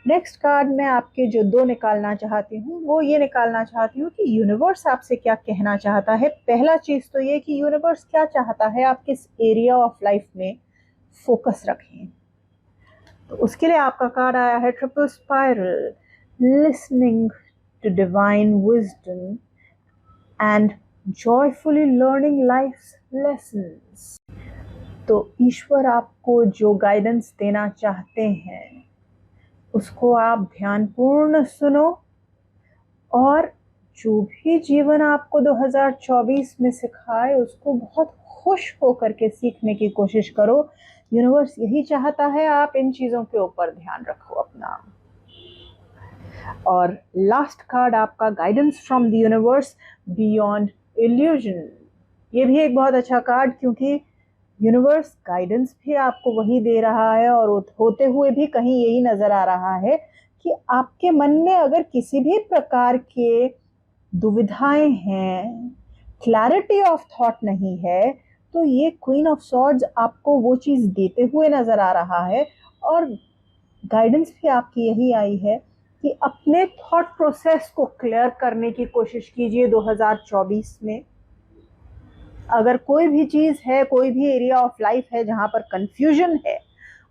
नेक्स्ट कार्ड में आपके जो 2 निकालना चाहती हूँ, वो ये निकालना चाहती हूँ कि यूनिवर्स आपसे क्या कहना चाहता है। पहला चीज़ तो ये कि यूनिवर्स क्या चाहता है, आप किस एरिया ऑफ लाइफ में फोकस रखें। तो उसके लिए आपका कार्ड आया है triple spiral, listening to divine wisdom and joyfully learning life's lessons. तो ईश्वर आपको जो गाइडेंस देना चाहते हैं उसको आप ध्यानपूर्ण सुनो, और जो भी जीवन आपको 2024 में सिखाए उसको बहुत खुश होकर के सीखने की कोशिश करो। यूनिवर्स यही चाहता है, आप इन चीज़ों के ऊपर ध्यान रखो अपना। और लास्ट कार्ड आपका guidance from the universe beyond illusion. ये भी एक बहुत अच्छा कार्ड, क्योंकि यूनिवर्स गाइडेंस भी आपको वही दे रहा है, और होते हुए भी कहीं यही नज़र आ रहा है कि आपके मन में अगर किसी भी प्रकार के दुविधाएं हैं, क्लैरिटी ऑफ थॉट नहीं है, तो ये क्वीन ऑफ सॉर्ड्स आपको वो चीज़ देते हुए नज़र आ रहा है। और गाइडेंस भी आपकी यही आई है कि अपने थॉट प्रोसेस को क्लियर करने की कोशिश कीजिए 2024 में। अगर कोई भी चीज़ है, कोई भी एरिया ऑफ लाइफ है जहाँ पर कंफ्यूजन है,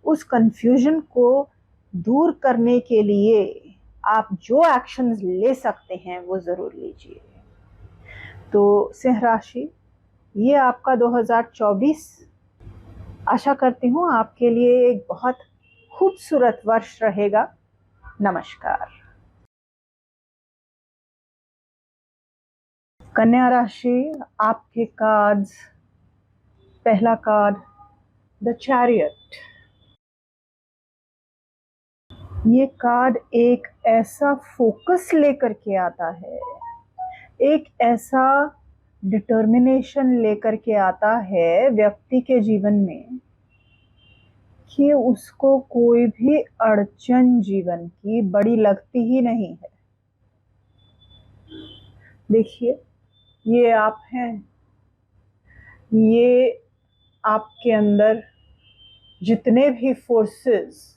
उस कंफ्यूजन को दूर करने के लिए आप जो एक्शंस ले सकते हैं वो ज़रूर लीजिए। तो सिंह राशि, ये आपका 2024 आशा करती हूँ आपके लिए एक बहुत खूबसूरत वर्ष रहेगा। नमस्कार। कन्या राशि, आपके कार्ड्स, पहला कार्ड द चैरियट। ये कार्ड एक ऐसा फोकस लेकर के आता है एक ऐसा डिटर्मिनेशन लेकर के आता है व्यक्ति के जीवन में कि उसको कोई भी अड़चन जीवन की बड़ी लगती ही नहीं है। देखिए, ये आप हैं, ये आपके अंदर जितने भी फोर्सेस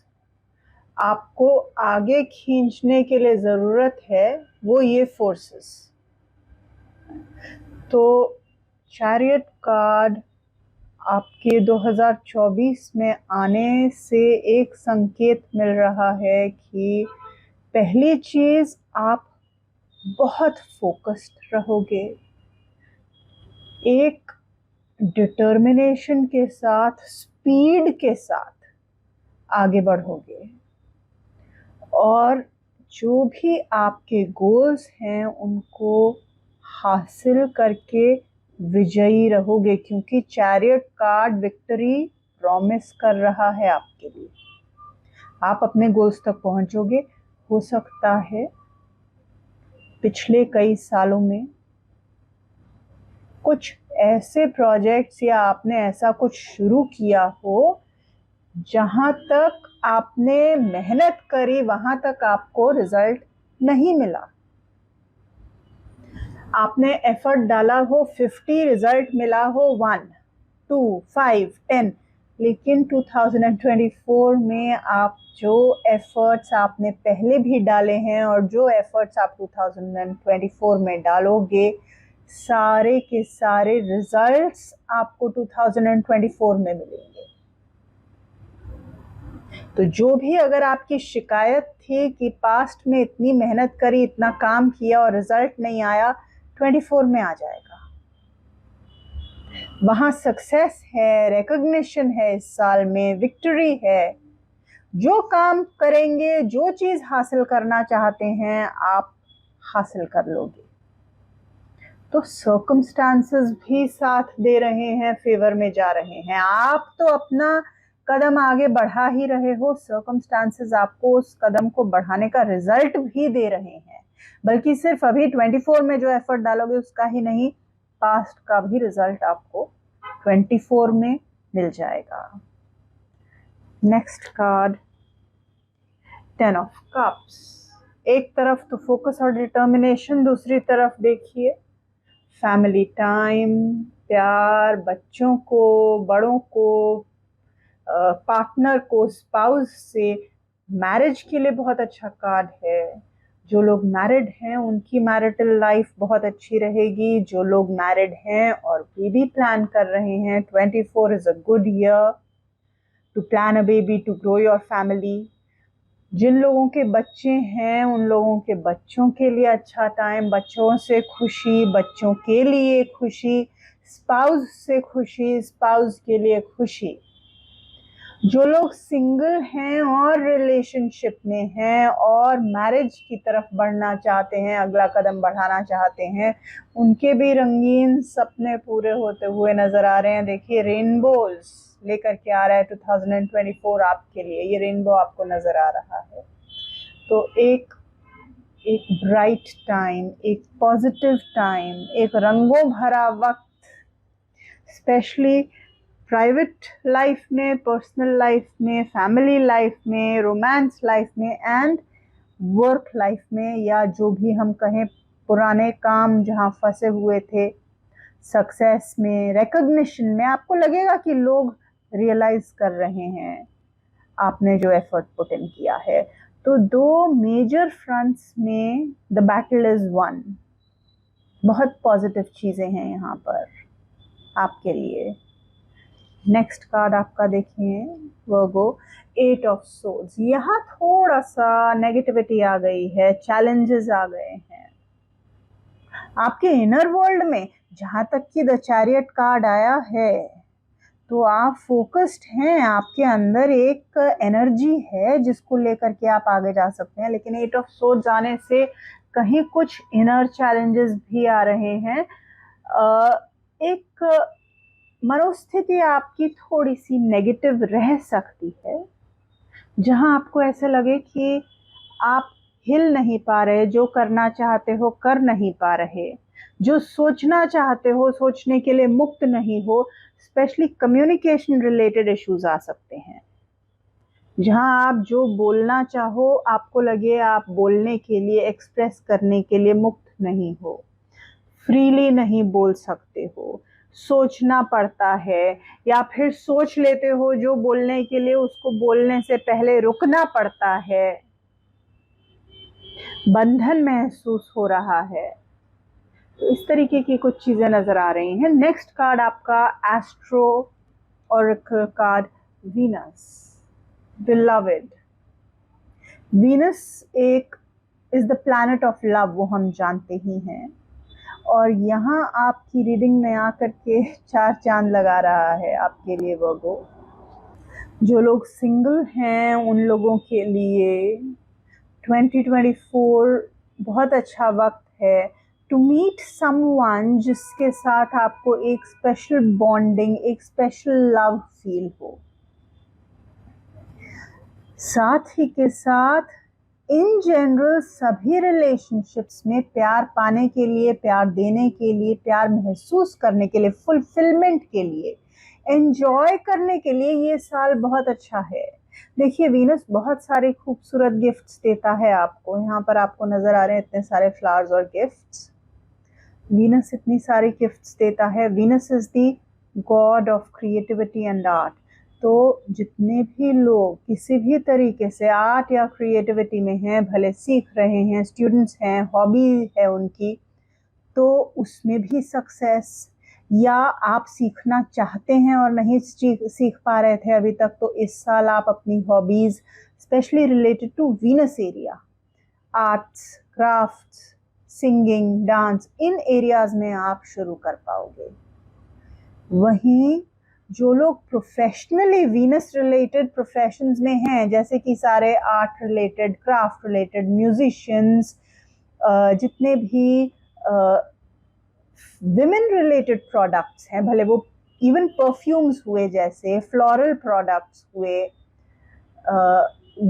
आपको आगे खींचने के लिए ज़रूरत है वो ये फोर्सेस। तो चैरियट कार्ड आपके 2024 में आने से एक संकेत मिल रहा है कि पहली चीज़, आप बहुत फोकस्ड रहोगे, एक डिटर्मिनेशन के साथ, स्पीड के साथ आगे बढ़ोगे और जो भी आपके गोल्स हैं उनको हासिल करके विजयी रहोगे, क्योंकि चैरियट कार्ड विक्ट्री प्रॉमिस कर रहा है आपके लिए। आप अपने गोल्स तक पहुंचोगे। हो सकता है पिछले कई सालों में कुछ ऐसे प्रोजेक्ट्स या आपने ऐसा कुछ शुरू किया हो जहां तक आपने मेहनत करी वहां तक आपको रिजल्ट नहीं मिला। आपने एफर्ट डाला हो 50, रिजल्ट मिला हो 1, 2, 5, 10, लेकिन 2024 में आप जो एफर्ट्स आपने पहले भी डाले हैं और जो एफर्ट्स आप 2024 में डालोगे, सारे के सारे रिजल्ट्स आपको 2024 में मिलेंगे। तो जो भी अगर आपकी शिकायत थी कि पास्ट में इतनी मेहनत करी, इतना काम किया और रिजल्ट नहीं आया, 24 में आ जाएगा। वहां सक्सेस है, रिकॉग्निशन है, इस साल में विक्ट्री है। जो काम करेंगे, जो चीज हासिल करना चाहते हैं, आप हासिल कर लोगे। तो सर्कमस्टांसेस भी साथ दे रहे हैं, फेवर में जा रहे हैं। आप तो अपना कदम आगे बढ़ा ही रहे हो, सर्कमस्टांसेस आपको उस कदम को बढ़ाने का रिजल्ट भी दे रहे हैं। बल्कि सिर्फ अभी 24 में जो एफर्ट डालोगे उसका ही नहीं, पास्ट का भी रिजल्ट आपको 24 में मिल जाएगा। Next card 10 of cups. एक तरफ तो फोकस और डिटर्मिनेशन, दूसरी तरफ देखिए फैमिली टाइम, प्यार, बच्चों को, बड़ों को, पार्टनर को, स्पाउस से। मैरिज के लिए बहुत अच्छा कार्ड है। जो लोग मैरिड हैं उनकी मैरिटल लाइफ बहुत अच्छी रहेगी। जो लोग मैरिड हैं और बेबी प्लान कर रहे हैं, 24 is a good year to plan a baby, to grow your family. जिन लोगों के बच्चे हैं उन लोगों के बच्चों के लिए अच्छा टाइम, बच्चों से खुशी, बच्चों के लिए खुशी, स्पाउस से खुशी, स्पाउस के लिए खुशी। जो लोग सिंगल हैं और रिलेशनशिप में हैं और मैरिज की तरफ बढ़ना चाहते हैं, अगला कदम बढ़ाना चाहते हैं, उनके भी रंगीन सपने पूरे होते हुए नजर आ रहे हैं। देखिए, रेनबोज लेकर के आ रहा है 2024 आपके लिए। ये रेनबो आपको नजर आ रहा है। तो एक ब्राइट टाइम, एक पॉजिटिव टाइम, एक रंगों भरा वक्त, स्पेशली प्राइवेट लाइफ में, पर्सनल लाइफ में, फैमिली लाइफ में, रोमांस लाइफ में एंड वर्क लाइफ में, या जो भी हम कहें पुराने काम जहां फंसे हुए थे, सक्सेस में, रिकॉग्निशन में। आपको लगेगा कि लोग रियलाइज कर रहे हैं आपने जो एफर्ट पुट इन किया है। तो 2 मेजर फ्रंट्स में द बैटल इज वन। बहुत पॉजिटिव चीजें हैं यहाँ पर आपके लिए। नेक्स्ट कार्ड आपका देखिए वर्गो, 8 ऑफ सोर्ड्स। यहाँ थोड़ा सा नेगेटिविटी आ गई है, चैलेंजेस आ गए हैं आपके इनर वर्ल्ड में। जहां तक कि द चैरियट कार्ड आया है तो आप फोकस्ड हैं, आपके अंदर एक एनर्जी है जिसको लेकर के आप आगे जा सकते हैं। लेकिन 8 ऑफ सोर्ड्स आने से कहीं कुछ इनर चैलेंजेस भी आ रहे हैं। एक मनोस्थिति आपकी थोड़ी सी नेगेटिव रह सकती है, जहां आपको ऐसे लगे कि आप हिल नहीं पा रहे, जो करना चाहते हो कर नहीं पा रहे। जो सोचना चाहते हो, सोचने के लिए मुक्त नहीं हो, स्पेशली कम्युनिकेशन रिलेटेड इश्यूज आ सकते हैं, जहां आप जो बोलना चाहो आपको लगे आप बोलने के लिए, एक्सप्रेस करने के लिए मुक्त नहीं हो, फ्रीली नहीं बोल सकते हो, सोचना पड़ता है, या फिर सोच लेते हो जो बोलने के लिए, उसको बोलने से पहले रुकना पड़ता है, बंधन महसूस हो रहा है। तो इस तरीके की कुछ चीजें नजर आ रही हैं। नेक्स्ट कार्ड आपका astro oracle card Venus, beloved. Venus एक is the planet of love, वो हम जानते ही हैं, और यहाँ आपकी रीडिंग में आकर के 4 चांद लगा रहा है आपके लिए वर्गो। जो लोग सिंगल हैं उन लोगों के लिए 2024 बहुत अच्छा वक्त है टू मीट समवन जिसके साथ आपको एक स्पेशल बॉन्डिंग, एक स्पेशल लव फील हो। साथ ही के साथ इन जनरल सभी रिलेशनशिप्स में प्यार पाने के लिए, प्यार देने के लिए, प्यार महसूस करने के लिए, फुलफिलमेंट के लिए, एंजॉय करने के लिए ये साल बहुत अच्छा है। देखिए वीनस बहुत सारे खूबसूरत गिफ्ट्स देता है आपको। यहाँ पर आपको नजर आ रहे हैं इतने सारे फ्लावर्स और गिफ्ट्स। वीनस इतनी सारी गिफ्ट्स देता है। Venus is the God of creativity and art. तो जितने भी लोग किसी भी तरीके से आर्ट या क्रिएटिविटी में हैं, भले सीख रहे हैं, स्टूडेंट्स हैं, हॉबी है उनकी, तो उसमें भी सक्सेस, या आप सीखना चाहते हैं और नहीं सीख पा रहे थे अभी तक, तो इस साल आप अपनी hobbies specially related to Venus area, arts, crafts, singing, dance, इन एरियाज में आप शुरू कर पाओगे। वहीं जो लोग प्रोफेशनली वीनस रिलेटेड प्रोफेशंस में हैं, जैसे कि सारे art related, craft related, musicians, जितने भी विमेन रिलेटेड प्रोडक्ट्स हैं, भले वो इवन परफ्यूम्स हुए, जैसे फ्लोरल प्रोडक्ट्स हुए,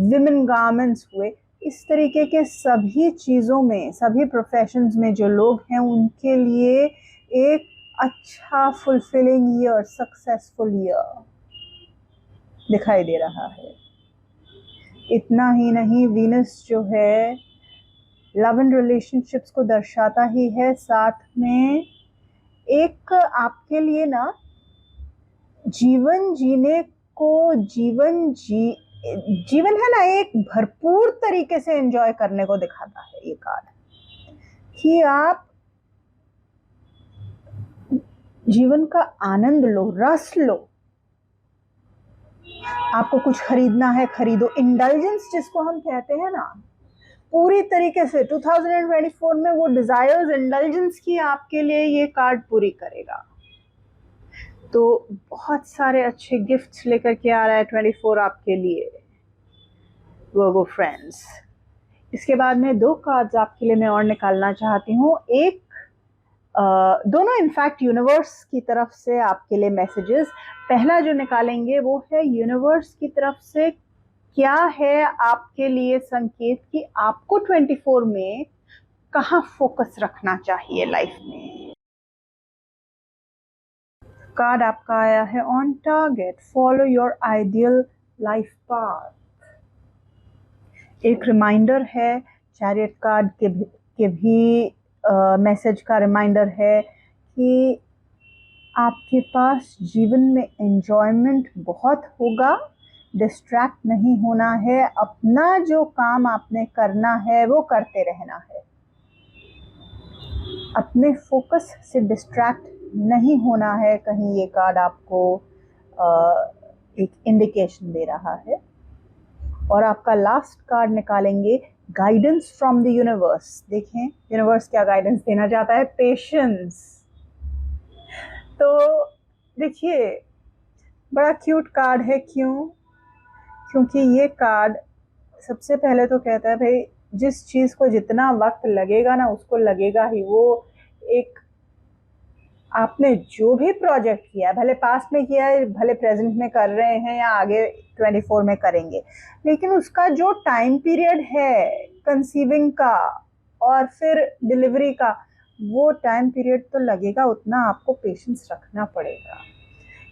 विमेन गारमेंट्स हुए, इस तरीके के सभी चीज़ों में, सभी प्रोफेशंस में जो लोग हैं उनके लिए एक अच्छा फुलफिलिंग ईयर, सक्सेसफुल ईयर दिखाई दे रहा है। इतना ही नहीं, वीनस जो है लव एंड रिलेशनशिप्स को दर्शाता ही है, साथ में एक आपके लिए ना जीवन जीने को, जीवन है ना, एक भरपूर तरीके से एंजॉय करने को दिखाता है ये कार्ड, कि आप जीवन का आनंद लो, रस लो। आपको कुछ खरीदना है, खरीदो। इंडल्जेंस जिसको हम कहते हैं ना, पूरी तरीके से 2024 में वो डिजायर्स, इंडल्जेंस की आपके लिए ये कार्ड पूरी करेगा। तो बहुत सारे अच्छे गिफ्ट्स लेकर के आ रहा है 24 आपके लिए वर्गो फ्रेंड्स। इसके बाद में 2 कार्ड्स आपके लिए मैं और निकालना चाहती हूँ। एक दोनों इनफैक्ट यूनिवर्स की तरफ से आपके लिए मैसेजेस। पहला जो निकालेंगे वो है यूनिवर्स की तरफ से क्या है आपके लिए संकेत, कि आपको 24 में कहाँ फोकस रखना चाहिए लाइफ में। कार्ड आपका आया है on target, follow your ideal life path. एक रिमाइंडर है, चैरियट कार्ड के भी मैसेज का रिमाइंडर है कि आपके पास जीवन में एंजॉयमेंट बहुत होगा, डिस्ट्रैक्ट नहीं होना है, अपना जो काम आपने करना है वो करते रहना है, अपने फोकस से डिस्ट्रैक्ट नहीं होना है। कहीं ये कार्ड आपको एक इंडिकेशन दे रहा है। और आपका लास्ट कार्ड निकालेंगे, गाइडेंस फ्रॉम द यूनिवर्स। देखें यूनिवर्स क्या गाइडेंस देना चाहता है, पेशेंस। तो देखिए बड़ा क्यूट कार्ड है। क्योंकि ये कार्ड सबसे पहले तो कहता है भाई जिस चीज़ को जितना वक्त लगेगा ना उसको लगेगा ही। वो एक आपने जो भी प्रोजेक्ट किया, भले पास्ट में किया है, भले प्रेजेंट में कर रहे हैं या आगे 24 में करेंगे, लेकिन उसका जो टाइम पीरियड है कंसीविंग का और फिर डिलीवरी का, वो टाइम पीरियड तो लगेगा, उतना आपको पेशेंस रखना पड़ेगा।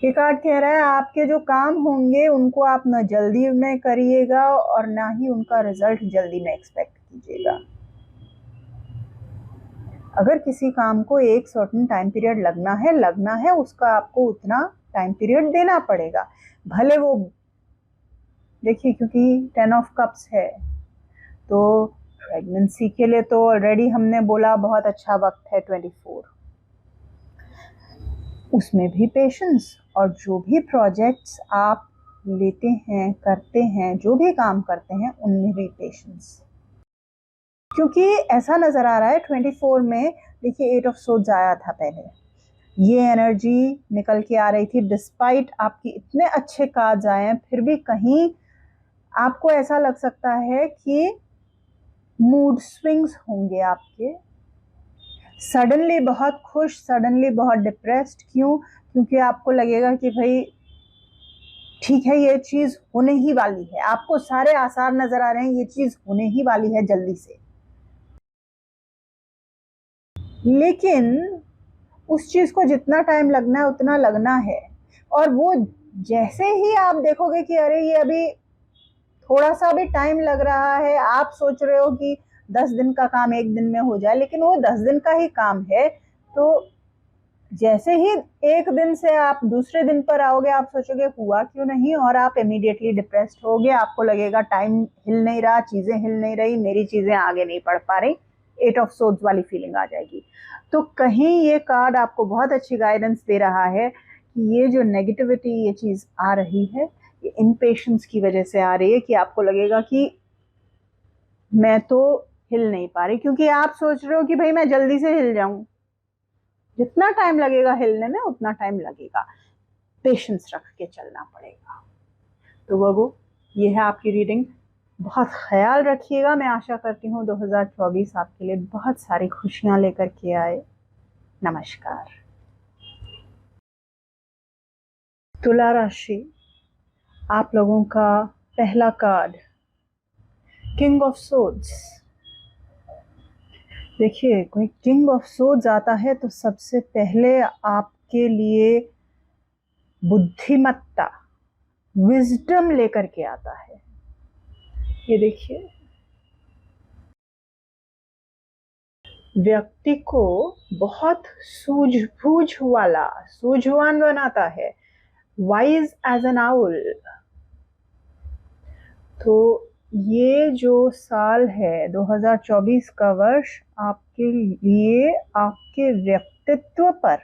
ये कार्ड कह रहा है आपके जो काम होंगे उनको आप न जल्दी में करिएगा और ना ही उनका रिजल्ट जल्दी में एक्सपेक्ट कीजिएगा। अगर किसी काम को एक सर्टेन टाइम पीरियड लगना है उसका आपको उतना टाइम पीरियड देना पड़ेगा, भले वो देखिए, क्योंकि 10 ऑफ कप्स है तो प्रेगनेंसी के लिए तो ऑलरेडी हमने बोला बहुत अच्छा वक्त है 24, उसमें भी पेशेंस। और जो भी प्रोजेक्ट्स आप लेते हैं, करते हैं, जो भी काम करते हैं उनमें भी पेशेंस, क्योंकि ऐसा नज़र आ रहा है 24 में देखिए 8 ऑफ सोर्ड्स आया था पहले, ये एनर्जी निकल के आ रही थी। डिस्पाइट आपकी इतने अच्छे कार्ड्स आए हैं फिर भी कहीं आपको ऐसा लग सकता है कि मूड स्विंग्स होंगे आपके, सडनली बहुत खुश, सडनली बहुत डिप्रेस्ड। क्यों? क्योंकि आपको लगेगा कि भाई ठीक है ये चीज़ होने ही वाली है, आपको सारे आसार नज़र आ रहे हैं ये चीज़ होने ही वाली है जल्दी से, लेकिन उस चीज़ को जितना टाइम लगना है उतना लगना है। और वो जैसे ही आप देखोगे कि अरे ये अभी थोड़ा सा भी टाइम लग रहा है, आप सोच रहे हो कि 10 दिन का काम 1 दिन में हो जाए, लेकिन वो 10 दिन का ही काम है, तो जैसे ही 1 दिन से आप दूसरे दिन पर आओगे आप सोचोगे हुआ क्यों नहीं, और आप इमीडिएटली डिप्रेस्ड होगे, आपको लगेगा टाइम हिल नहीं रहा, चीज़ें हिल नहीं रही, मेरी चीज़ें आगे नहीं बढ़ पा रही, 8 ऑफ सोर्ड्स वाली फीलिंग आ जाएगी। तो कहीं ये कार्ड आपको बहुत अच्छी गाइडेंस दे रहा है कि ये जो नेगेटिविटी ये चीज़ आ रही है ये इम्पेशेंस की वजह से आ रही है, कि आपको लगेगा कि मैं तो हिल नहीं पा रही, क्योंकि आप सोच रहे हो कि भाई मैं जल्दी से हिल जाऊं, जितना टाइम लगेगा हिलने में उतना टाइम लगेगा, पेशेंस रख के चलना पड़ेगा। तो वो ये है आपकी रीडिंग, बहुत ख्याल रखिएगा। मैं आशा करती हूँ 2024 आपके लिए बहुत सारी खुशियाँ लेकर के आए। नमस्कार। तुला राशि, आप लोगों का पहला कार्ड किंग ऑफ सोर्ड्स। देखिए कोई किंग ऑफ सोर्ड्स आता है तो सबसे पहले आपके लिए बुद्धिमत्ता, विजडम लेकर के आता है। ये देखिए व्यक्ति को बहुत सूझबूझ वाला, सूझवान बनाता है, वाइज एज एन आउल। तो ये जो साल है 2024 का वर्ष आपके लिए आपके व्यक्तित्व पर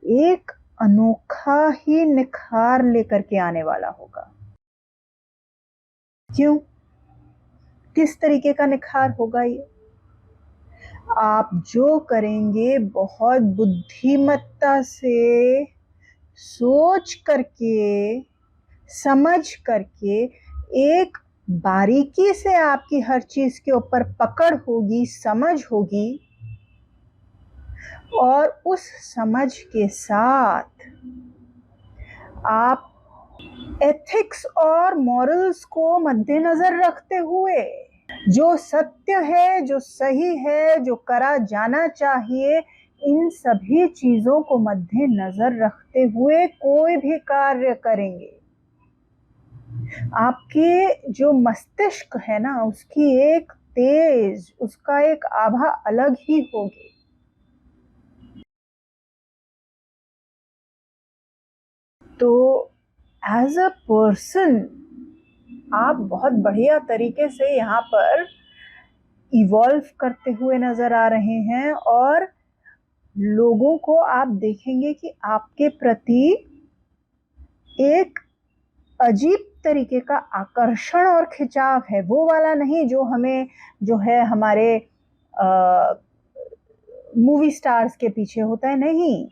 एक अनोखा ही निखार लेकर के आने वाला होगा। क्यों? किस तरीके का निखार होगा ये? आप जो करेंगे बहुत बुद्धिमत्ता से, सोच करके, समझ करके, एक बारीकी से आपकी हर चीज के ऊपर पकड़ होगी, समझ होगी, और उस समझ के साथ आप एथिक्स और मॉरल्स को मद्देनजर रखते हुए जो सत्य है, जो सही है, जो करा जाना चाहिए, इन सभी चीजों को मद्देनजर रखते हुए कोई भी कार्य करेंगे। आपके जो मस्तिष्क है ना उसकी एक तेज, उसका एक आभा अलग ही होगी। तो एज अ पर्सन आप बहुत बढ़िया तरीके से यहाँ पर इवॉल्व करते हुए नजर आ रहे हैं, और लोगों को आप देखेंगे कि आपके प्रति एक अजीब तरीके का आकर्षण और खिंचाव है, वो वाला नहीं जो हमें जो है हमारे मूवी स्टार्स के पीछे होता है, नहीं,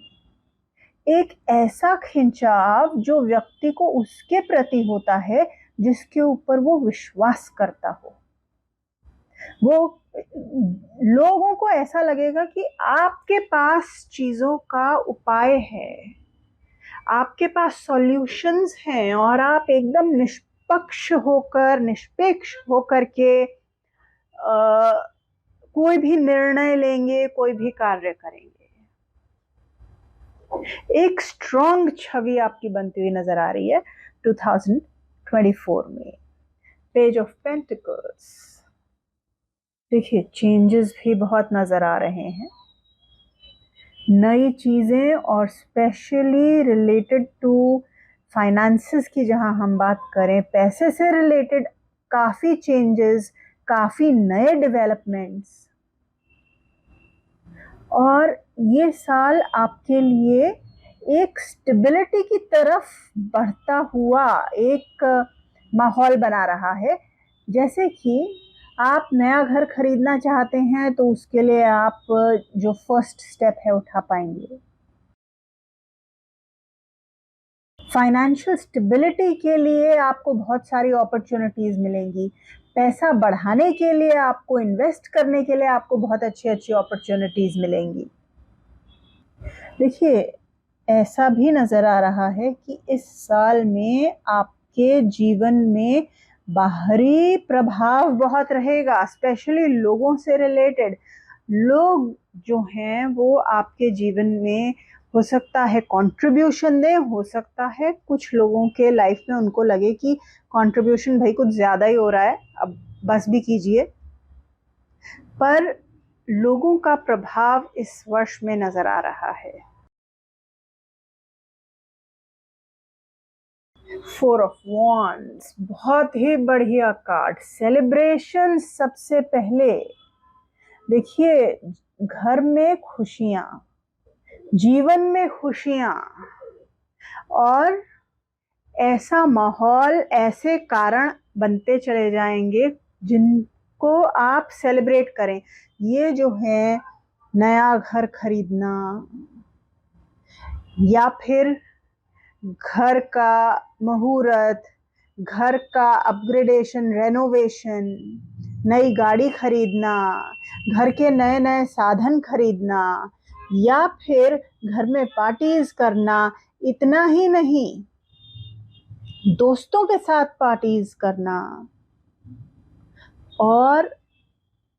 एक ऐसा खिंचाव जो व्यक्ति को उसके प्रति होता है जिसके ऊपर वो विश्वास करता हो। वो लोगों को ऐसा लगेगा कि आपके पास चीजों का उपाय है, आपके पास सॉल्यूशंस हैं, और आप एकदम निष्पक्ष होकर, निष्पेक्ष होकर के कोई भी निर्णय लेंगे, कोई भी कार्य करेंगे, एक स्ट्रॉन्ग छवि आपकी बनती हुई नजर आ रही है 2024 में। पेज ऑफ पेंटिकल्स, देखिए चेंजेस भी बहुत नजर आ रहे हैं, नई चीजें, और स्पेशली रिलेटेड टू फाइनेंसेस की जहां हम बात करें, पैसे से रिलेटेड काफी चेंजेस, काफी नए डेवलपमेंट्स। और ये साल आपके लिए एक स्टेबिलिटी की तरफ बढ़ता हुआ एक माहौल बना रहा है। जैसे कि आप नया घर खरीदना चाहते हैं तो उसके लिए आप जो फर्स्ट स्टेप है उठा पाएंगे। फाइनेंशियल स्टेबिलिटी के लिए आपको बहुत सारी अपॉर्चुनिटीज मिलेंगी। पैसा बढ़ाने के लिए, आपको इन्वेस्ट करने के लिए आपको बहुत अच्छी अच्छी अपॉर्चुनिटीज मिलेंगी। देखिए ऐसा भी नजर आ रहा है कि इस साल में आपके जीवन में बाहरी प्रभाव बहुत रहेगा, स्पेशली लोगों से रिलेटेड। लोग जो हैं वो आपके जीवन में हो सकता है कंट्रीब्यूशन दें, हो सकता है कुछ लोगों के लाइफ में उनको लगे कि कंट्रीब्यूशन भाई कुछ ज़्यादा ही हो रहा है, अब बस भी कीजिए। पर लोगों का प्रभाव इस वर्ष में नजर आ रहा है। 4 ऑफ वॉन्ड्स, बहुत ही बढ़िया कार्ड। सेलिब्रेशन सबसे पहले। देखिए घर में खुशियां, जीवन में खुशियां, और ऐसा माहौल, ऐसे कारण बनते चले जाएंगे जिनको आप सेलिब्रेट करें। ये जो है नया घर खरीदना, या फिर घर का मुहूर्त, घर का अपग्रेडेशन, रेनोवेशन, नई गाड़ी खरीदना, घर के नए नए साधन खरीदना, या फिर घर में पार्टीज करना। इतना ही नहीं, दोस्तों के साथ पार्टीज करना। और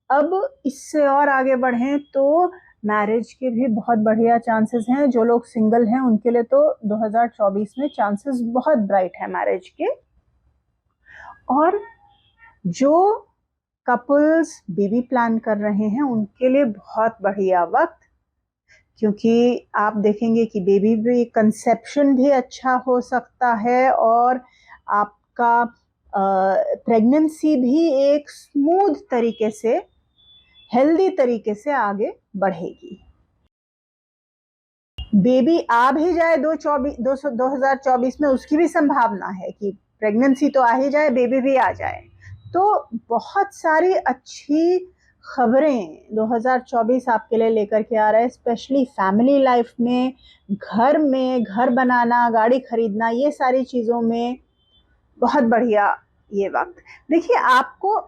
अब इससे और आगे बढ़ें तो मैरिज के भी बहुत बढ़िया चांसेस हैं। जो लोग सिंगल हैं उनके लिए तो 2024 में चांसेस बहुत ब्राइट है मैरिज के। और जो कपल्स बेबी प्लान कर रहे हैं उनके लिए बहुत बढ़िया वक्त, क्योंकि आप देखेंगे कि बेबी भी, कंसेप्शन भी अच्छा हो सकता है, और आपका प्रेगनेंसी भी एक स्मूथ तरीके से, हेल्दी तरीके से आगे बढ़ेगी। बेबी आ भी जाए 2024 में, उसकी भी संभावना है कि प्रेगनेंसी तो आ ही जाए, बेबी भी आ जाए। तो बहुत सारी अच्छी खबरें 2024 आपके लिए लेकर के आ रहा है, स्पेशली फैमिली लाइफ में, घर बनाना, गाड़ी खरीदना, ये सारी चीज़ों में बहुत बढ़िया ये वक्त। देखिए आपको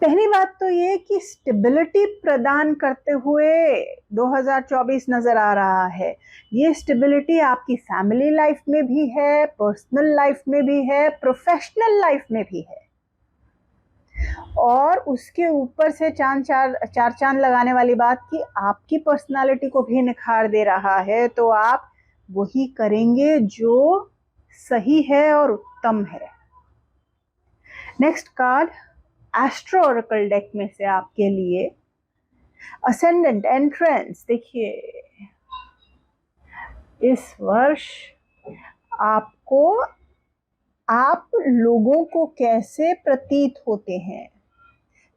पहली बात तो ये कि स्टेबिलिटी प्रदान करते हुए 2024 नजर आ रहा है। ये स्टेबिलिटी आपकी फैमिली लाइफ में भी है, पर्सनल लाइफ में भी है, प्रोफेशनल लाइफ में भी है। और उसके ऊपर से चार चांद लगाने वाली बात कि आपकी पर्सनालिटी को भी निखार दे रहा है। तो आप वही करेंगे जो सही है और उत्तम है। Next card astro Oracle deck में से आपके लिए असेंडेंट एंट्रेंस। देखिए इस वर्ष आपको, आप लोगों को कैसे प्रतीत होते हैं,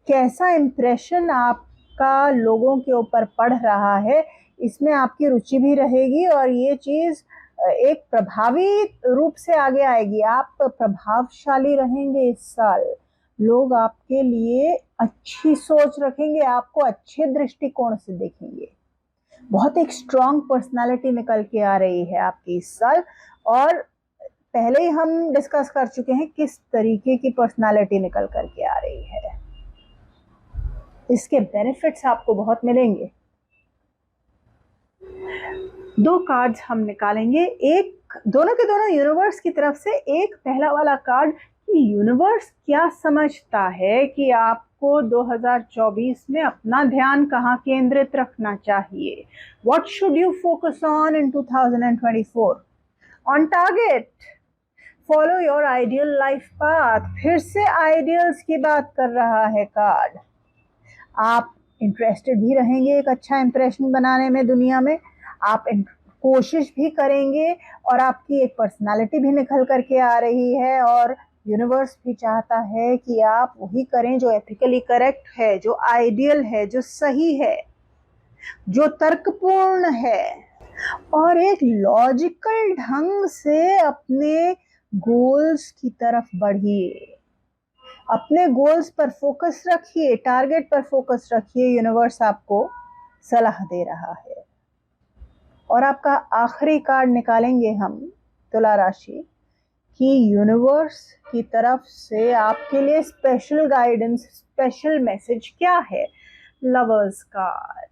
कैसा इंप्रेशन आपका लोगों के ऊपर पड़ रहा है, इसमें आपकी रुचि भी रहेगी और ये चीज़ एक प्रभावी रूप से आगे आएगी। आप प्रभावशाली रहेंगे इस साल। लोग आपके लिए अच्छी सोच रखेंगे, आपको अच्छे दृष्टिकोण से देखेंगे। बहुत एक स्ट्रॉन्ग पर्सनालिटी निकल के आ रही है आपकी इस साल। और पहले ही हम डिस्कस कर चुके हैं किस तरीके की पर्सनालिटी निकल करके आ रही है। इसके बेनिफिट्स आपको बहुत मिलेंगे। दो कार्ड्स हम निकालेंगे, एक दोनों के दोनों यूनिवर्स की तरफ से। एक पहला वाला कार्ड कि यूनिवर्स क्या समझता है कि आप आपको 2024 में अपना ध्यान कहाँ केंद्रित रखना चाहिए? What should you focus on in 2024? On target. Follow your ideal life path. फिर से आइडियल्स की बात कर रहा है कार्ड। आप इंटरेस्टेड भी रहेंगे एक अच्छा इंप्रेशन बनाने में दुनिया में, आप कोशिश भी करेंगे और आपकी एक पर्सनालिटी भी निकल करके आ रही है, और यूनिवर्स भी चाहता है कि आप वही करें जो एथिकली करेक्ट है, जो आइडियल है, जो सही है, जो तर्कपूर्ण है, और एक लॉजिकल ढंग से अपने गोल्स की तरफ बढ़िए। अपने गोल्स पर फोकस रखिए, टारगेट पर फोकस रखिए। यूनिवर्स आपको सलाह दे रहा है। और आपका आखिरी कार्ड निकालेंगे हम तुला राशि कि यूनिवर्स की तरफ से आपके लिए स्पेशल गाइडेंस, स्पेशल मैसेज क्या है। Lovers card.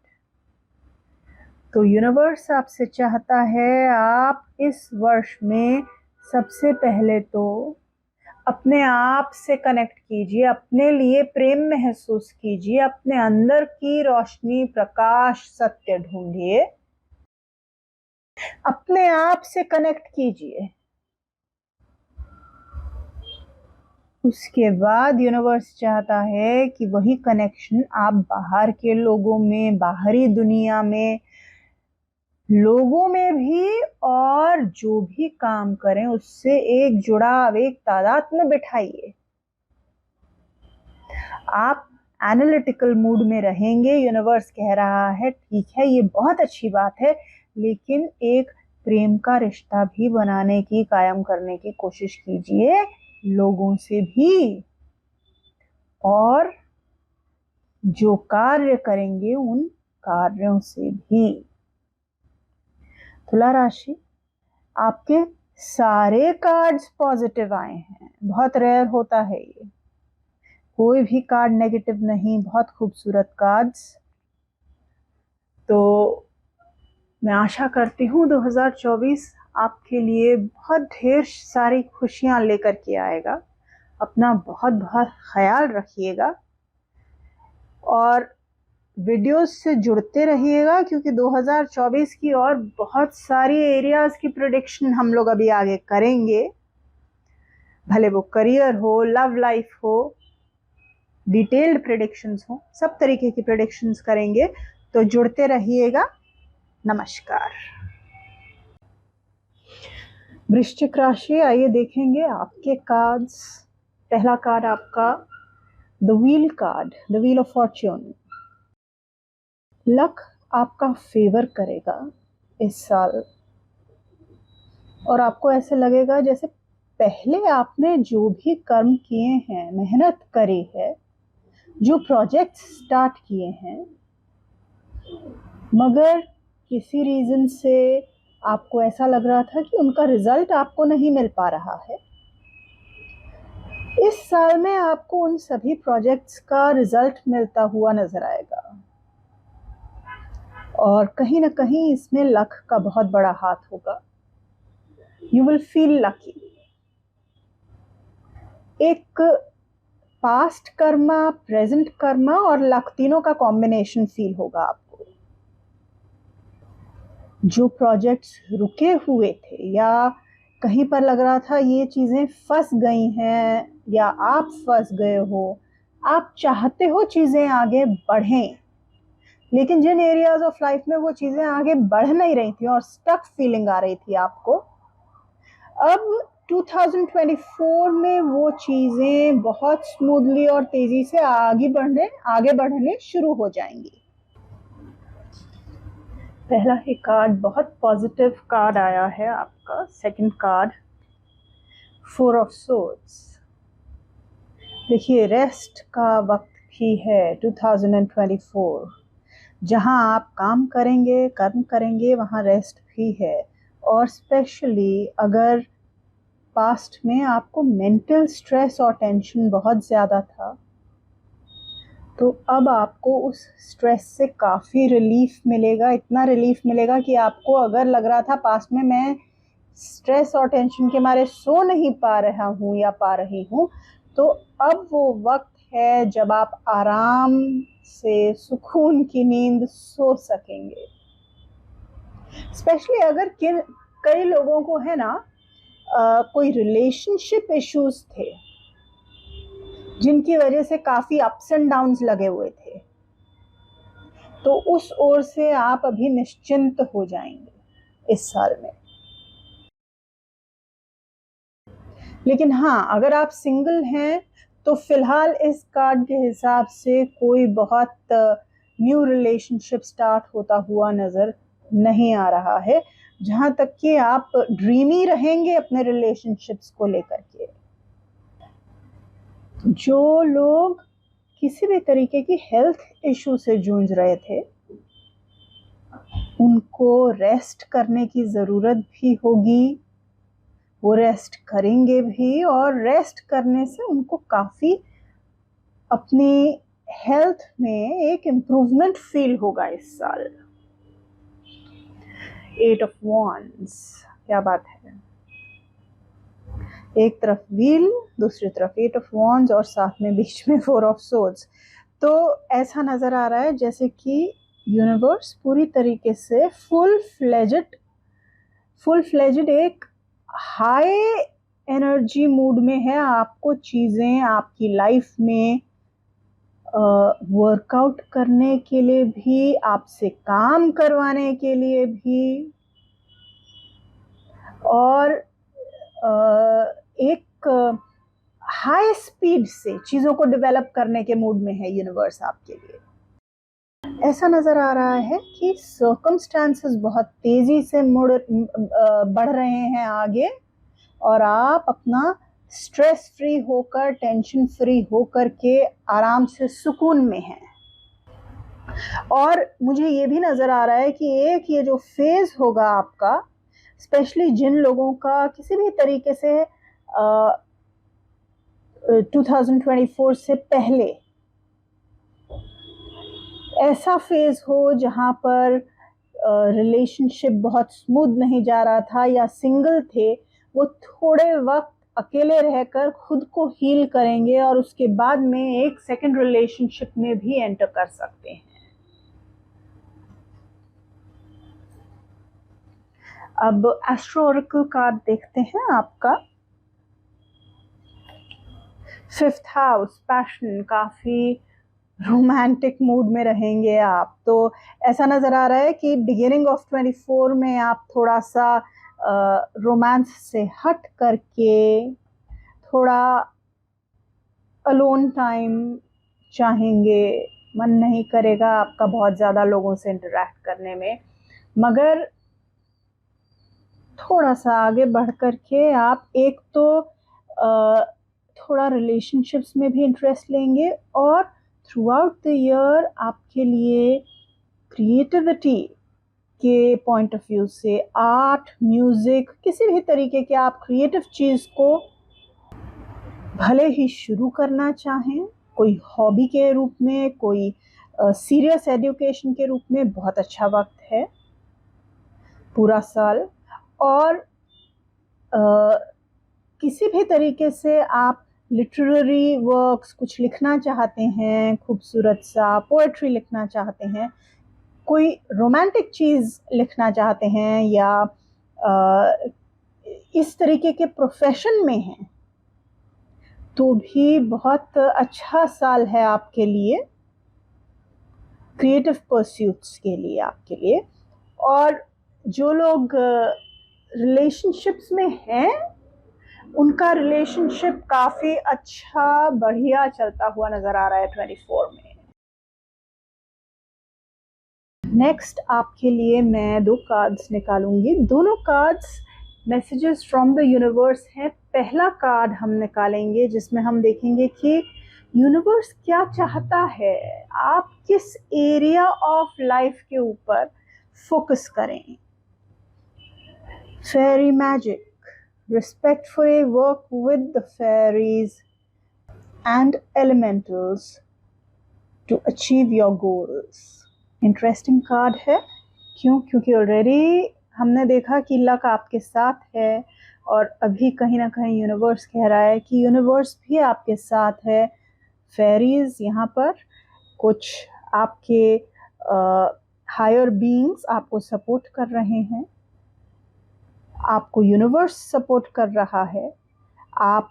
तो यूनिवर्स आपसे चाहता है आप इस वर्ष में सबसे पहले तो अपने आप से कनेक्ट कीजिए, अपने लिए प्रेम महसूस कीजिए, अपने अंदर की रोशनी, प्रकाश, सत्य ढूंढिए, अपने आप से कनेक्ट कीजिए। उसके बाद यूनिवर्स चाहता है कि वही कनेक्शन आप बाहर के लोगों में, बाहरी दुनिया में, लोगों में भी, और जो भी काम करें उससे एक जुड़ाव, एक तादाद में बिठाइए। आप एनालिटिकल मूड में रहेंगे। यूनिवर्स कह रहा है ठीक है, ये बहुत अच्छी बात है, लेकिन एक प्रेम का रिश्ता भी बनाने की, कायम करने की कोशिश कीजिए, लोगों से भी, और जो कार्य करेंगे उन कार्यों से भी। तुला राशि, आपके सारे कार्ड्स पॉजिटिव आए हैं। बहुत रेयर होता है ये, कोई भी कार्ड नेगेटिव नहीं, बहुत खूबसूरत कार्ड्स। तो मैं आशा करती हूँ 2024 आपके लिए बहुत ढेर सारी खुशियाँ लेकर के आएगा। अपना बहुत बहुत ख्याल रखिएगा और वीडियोस से जुड़ते रहिएगा, क्योंकि 2024 की और बहुत सारी एरियाज़ की प्रेडिक्शन हम लोग अभी आगे करेंगे। भले वो करियर हो, लव लाइफ हो, डिटेल्ड प्रेडिक्शंस हो, सब तरीके की प्रेडिक्शंस करेंगे। तो जुड़ते रहिएगा। नमस्कार। वृश्चिक राशि, आइए देखेंगे आपके कार्ड्स। पहला कार्ड आपका the wheel card, the wheel of Fortune. Luck आपका फेवर करेगा इस साल, और आपको ऐसे लगेगा जैसे पहले आपने जो भी कर्म किए हैं, मेहनत करी है, जो प्रोजेक्ट स्टार्ट किए हैं, मगर किसी रीज़न से आपको ऐसा लग रहा था कि उनका रिजल्ट आपको नहीं मिल पा रहा है। इस साल में आपको उन सभी प्रोजेक्ट्स का रिजल्ट मिलता हुआ नजर आएगा, और कहीं ना कहीं इसमें लक का बहुत बड़ा हाथ होगा। You will feel lucky. एक पास्ट कर्मा, प्रेजेंट कर्मा और लक, तीनों का कॉम्बिनेशन फील होगा आपको। जो प्रोजेक्ट्स रुके हुए थे या कहीं पर लग रहा था ये चीज़ें फंस गई हैं, या आप फंस गए हो, आप चाहते हो चीज़ें आगे बढ़ें, लेकिन जिन एरियाज ऑफ लाइफ में वो चीज़ें आगे बढ़ नहीं रही थी और स्टक फीलिंग आ रही थी आपको, अब 2024 में वो चीज़ें बहुत स्मूथली और तेज़ी से आगे बढ़ने शुरू हो जाएंगी। पहला ही कार्ड बहुत पॉजिटिव कार्ड आया है आपका। Second card 4 of swords. देखिए, रेस्ट का वक्त भी है 2024। जहां आप काम करेंगे, कर्म करेंगे, वहां रेस्ट भी है। और स्पेशली अगर पास्ट में आपको मेंटल स्ट्रेस और टेंशन बहुत ज़्यादा था, तो अब आपको उस स्ट्रेस से काफ़ी रिलीफ मिलेगा। इतना रिलीफ मिलेगा कि आपको अगर लग रहा था पास्ट में मैं स्ट्रेस और टेंशन के मारे सो नहीं पा रहा हूँ या पा रही हूँ, तो अब वो वक्त है जब आप आराम से सुकून की नींद सो सकेंगे। स्पेशली अगर कई लोगों को है ना कोई रिलेशनशिप इश्यूज थे जिनकी वजह से काफी अप्स एंड डाउन्स लगे हुए थे, तो उस ओर से आप अभी निश्चिंत हो जाएंगे इस साल में। लेकिन हाँ, अगर आप सिंगल हैं तो फिलहाल इस कार्ड के हिसाब से कोई बहुत न्यू रिलेशनशिप स्टार्ट होता हुआ नजर नहीं आ रहा है, जहां तक कि आप ड्रीमी रहेंगे अपने रिलेशनशिप्स को लेकर के। जो लोग किसी भी तरीके की हेल्थ इशू से जूझ रहे थे, उनको रेस्ट करने की ज़रूरत भी होगी, वो रेस्ट करेंगे भी, और रेस्ट करने से उनको काफ़ी अपनी हेल्थ में एक इम्प्रूवमेंट फील होगा इस साल। 8 ऑफ वॉन्ड्स, क्या बात है। एक तरफ व्हील, दूसरी तरफ 8 ऑफ वॉन्ड्स और साथ में बीच में 4 ऑफ सोर्ड्स। तो ऐसा नज़र आ रहा है जैसे कि यूनिवर्स पूरी तरीके से फुल फ्लेजेड एक हाई एनर्जी मूड में है, आपको चीज़ें आपकी लाइफ में वर्कआउट करने के लिए भी, आपसे काम करवाने के लिए भी, और एक हाई स्पीड से चीज़ों को डेवलप करने के मूड में है यूनिवर्स आपके लिए। ऐसा नज़र आ रहा है कि सर्कमस्टांसेस बहुत तेज़ी से बढ़ रहे हैं आगे, और आप अपना स्ट्रेस फ्री होकर, टेंशन फ्री होकर के आराम से सुकून में हैं। और मुझे ये भी नज़र आ रहा है कि एक ये जो फेज़ होगा आपका, स्पेशली जिन लोगों का किसी भी तरीके से 2024 से पहले ऐसा फेज हो जहां पर रिलेशनशिप बहुत स्मूथ नहीं जा रहा था या सिंगल थे, वो थोड़े वक्त अकेले रहकर खुद को हील करेंगे और उसके बाद में एक सेकंड रिलेशनशिप में भी एंटर कर सकते हैं। अब एस्ट्रो ओरेकल कार्ड देखते हैं आपका। 5th हाउस, पैशन, काफी रोमांटिक मूड में रहेंगे आप। तो ऐसा नज़र आ रहा है कि बिगिनिंग ऑफ 24 में आप थोड़ा सा रोमांस से हट करके थोड़ा अलोन टाइम चाहेंगे। मन नहीं करेगा आपका बहुत ज़्यादा लोगों से इंटरेक्ट करने में, मगर थोड़ा सा आगे बढ़ करके आप एक तो थोड़ा रिलेशनशिप्स में भी इंटरेस्ट लेंगे, और थ्रू आउट द ईयर आपके लिए क्रिएटिविटी के पॉइंट ऑफ व्यू से, आर्ट, म्यूज़िक, किसी भी तरीके के आप क्रिएटिव चीज़ को भले ही शुरू करना चाहें, कोई हॉबी के रूप में, कोई सीरियस एजुकेशन के रूप में, बहुत अच्छा वक्त है पूरा साल। और किसी भी तरीके से आप लिटरेरी वर्क्स कुछ लिखना चाहते हैं, खूबसूरत सा पोएट्री लिखना चाहते हैं, कोई रोमांटिक चीज़ लिखना चाहते हैं, या इस तरीके के प्रोफेशन में हैं, तो भी बहुत अच्छा साल है आपके लिए, क्रिएटिव परस्यूट्स के लिए आपके लिए। और जो लोग रिलेशनशिप्स में हैं, उनका रिलेशनशिप काफ़ी अच्छा, बढ़िया चलता हुआ नज़र आ रहा है 24 में। नेक्स्ट आपके लिए मैं 2 कार्ड्स निकालूंगी। दोनों cards messages from the universe हैं। पहला कार्ड हम निकालेंगे जिसमें हम देखेंगे कि यूनिवर्स क्या चाहता है, आप किस एरिया ऑफ लाइफ के ऊपर फोकस करें। फेरी magic, respectfully work with the fairies and elementals to achieve your goals। Interesting card है। क्यों? क्योंकि ऑलरेडी हमने देखा कि लक आपके साथ है, और अभी कहीं ना कहीं यूनिवर्स कह रहा है कि यूनिवर्स भी आपके साथ है फेरीज यहाँ पर, कुछ आपके हायर बीइंग्स आपको सपोर्ट कर रहे हैं, आपको यूनिवर्स सपोर्ट कर रहा है। आप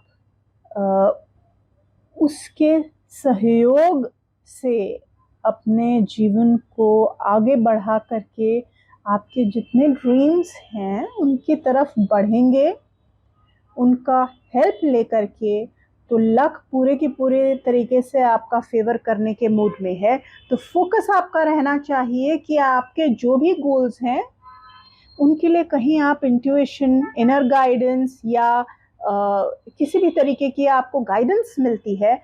उसके सहयोग से अपने जीवन को आगे बढ़ा करके आपके जितने ड्रीम्स हैं उनकी तरफ बढ़ेंगे, उनका हेल्प लेकर के। तो लक पूरे के पूरे तरीके से आपका फेवर करने के मूड में है। तो फोकस आपका रहना चाहिए कि आपके जो भी गोल्स हैं उनके लिए कहीं आप इंट्यूशन, इनर गाइडेंस या किसी भी तरीके की आपको गाइडेंस मिलती है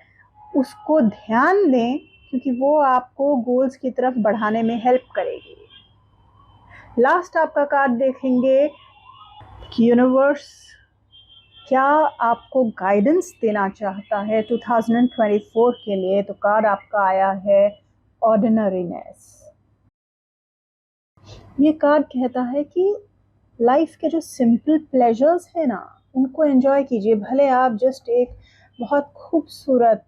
उसको ध्यान दें, क्योंकि वो आपको गोल्स की तरफ बढ़ाने में हेल्प करेगी। लास्ट आपका कार्ड देखेंगे कि यूनिवर्स क्या आपको गाइडेंस देना चाहता है 2024 के लिए। तो कार्ड आपका आया है ऑर्डिनरीनेस। ये कार्ड कहता है कि लाइफ के जो सिंपल प्लेजर्स है ना उनको एंजॉय कीजिए। भले आप जस्ट एक बहुत खूबसूरत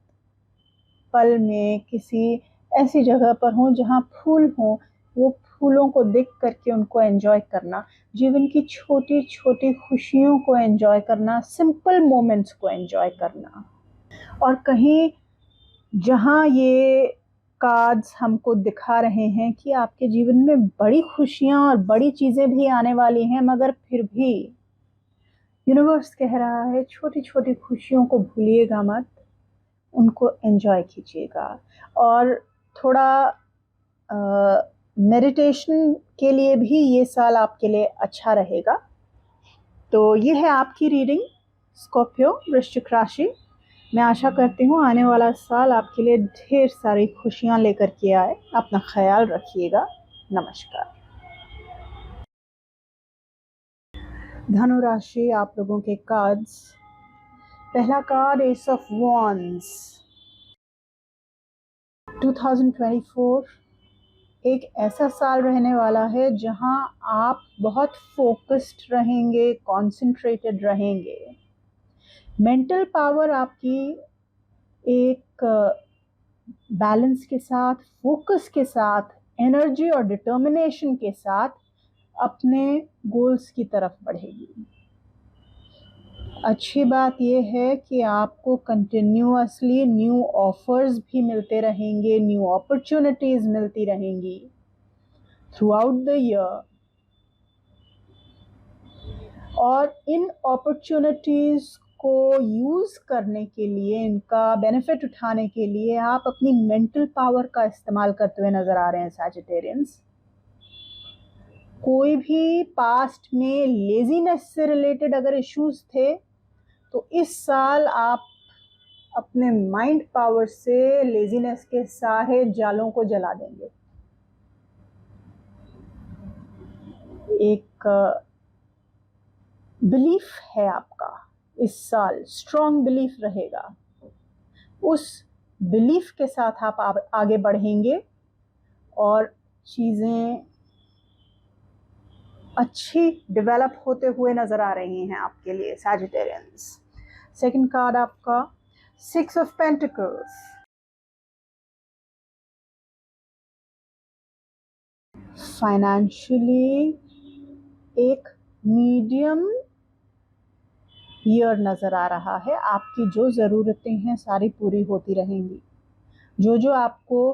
पल में किसी ऐसी जगह पर हों जहाँ फूल हों, वो फूलों को देख करके उनको एंजॉय करना, जीवन की छोटी छोटी खुशियों को एंजॉय करना, सिंपल मोमेंट्स को एंजॉय करना। और कहीं जहाँ ये कार्ड्स हमको दिखा रहे हैं कि आपके जीवन में बड़ी खुशियाँ और बड़ी चीज़ें भी आने वाली हैं, मगर फिर भी यूनिवर्स कह रहा है छोटी छोटी खुशियों को भूलिएगा मत, उनको एंजॉय कीजिएगा। और थोड़ा मेडिटेशन के लिए भी ये साल आपके लिए अच्छा रहेगा। तो ये है आपकी रीडिंग स्कॉर्पियो वृश्चिक राशि। मैं आशा करती हूँ आने वाला साल आपके लिए ढेर सारी खुशियाँ लेकर के आए। अपना ख्याल रखिएगा। नमस्कार। धनु राशि, आप लोगों के कार्ड्स। पहला कार्ड एस ऑफ वॉन्ड्स। 2024 एक ऐसा साल रहने वाला है जहां आप बहुत फोकस्ड रहेंगे, कॉन्सेंट्रेटेड रहेंगे। मेंटल पावर आपकी एक बैलेंस के साथ, फोकस के साथ, एनर्जी और डिटर्मिनेशन के साथ अपने गोल्स की तरफ बढ़ेगी। अच्छी बात यह है कि आपको कंटिन्यूअसली न्यू ऑफर्स भी मिलते रहेंगे, न्यू अपॉर्चुनिटीज मिलती रहेंगी थ्रू आउट द ईयर। और इन अपॉर्चुनिटीज को यूज करने के लिए, इनका बेनिफिट उठाने के लिए आप अपनी मेंटल पावर का इस्तेमाल करते हुए नजर आ रहे हैं सैजिटेरियंस। कोई भी पास्ट में लेजीनेस से रिलेटेड अगर इश्यूज थे तो इस साल आप अपने माइंड पावर से लेजीनेस के सारे जालों को जला देंगे। एक बिलीफ है आपका इस साल, स्ट्रॉन्ग बिलीफ रहेगा। उस बिलीफ के साथ आप आगे बढ़ेंगे और चीज़ें अच्छी डेवलप होते हुए नजर आ रही हैं आपके लिए सैजिटेरियंस। सेकंड कार्ड आपका 6 ऑफ पेंटिकल्स। फाइनेंशियली एक मीडियम ईयर नज़र आ रहा है। आपकी जो ज़रूरतें हैं सारी पूरी होती रहेंगी। जो आपको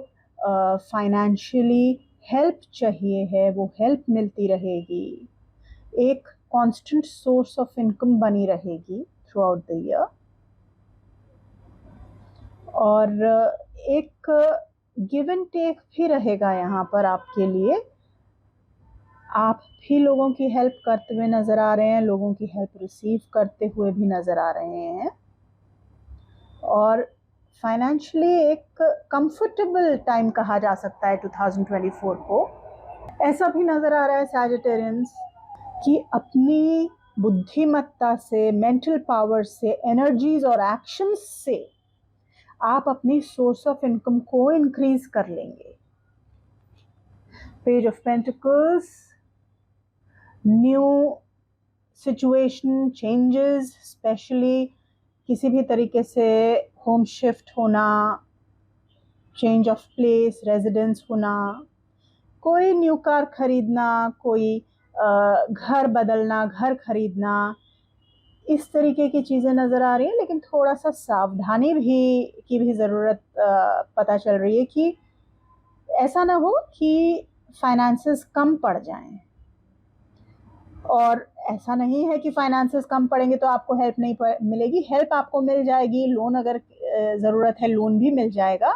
फाइनेंशियली हेल्प चाहिए है वो हेल्प मिलती रहेगी। एक कांस्टेंट सोर्स ऑफ इनकम बनी रहेगी थ्रू आउट द ईयर। और एक गिव एंड टेक भी रहेगा यहाँ पर आपके लिए। आप भी लोगों की हेल्प करते हुए नज़र आ रहे हैं, लोगों की हेल्प रिसीव करते हुए भी नज़र आ रहे हैं। और फाइनेंशियली एक कंफर्टेबल टाइम कहा जा सकता है 2024 को। ऐसा भी नज़र आ रहा है सैजिटेरियंस कि अपनी बुद्धिमत्ता से, मेंटल पावर से, एनर्जीज और एक्शंस से आप अपनी सोर्स ऑफ इनकम को इंक्रीज कर लेंगे। Page of pentacles, new situation, changes, specially किसी भी तरीके से होम शिफ्ट होना, चेंज ऑफ प्लेस, रेजिडेंस होना, कोई न्यू कार खरीदना, कोई घर बदलना, घर खरीदना, इस तरीके की चीज़ें नज़र आ रही हैं। लेकिन थोड़ा सा सावधानी की भी ज़रूरत पता चल रही है कि ऐसा ना हो कि फाइनेंसेस कम पड़ जाएं। और ऐसा नहीं है कि फाइनेंसेस कम पड़ेंगे तो आपको हेल्प नहीं मिलेगी, हेल्प आपको मिल जाएगी, लोन अगर ज़रूरत है लोन भी मिल जाएगा।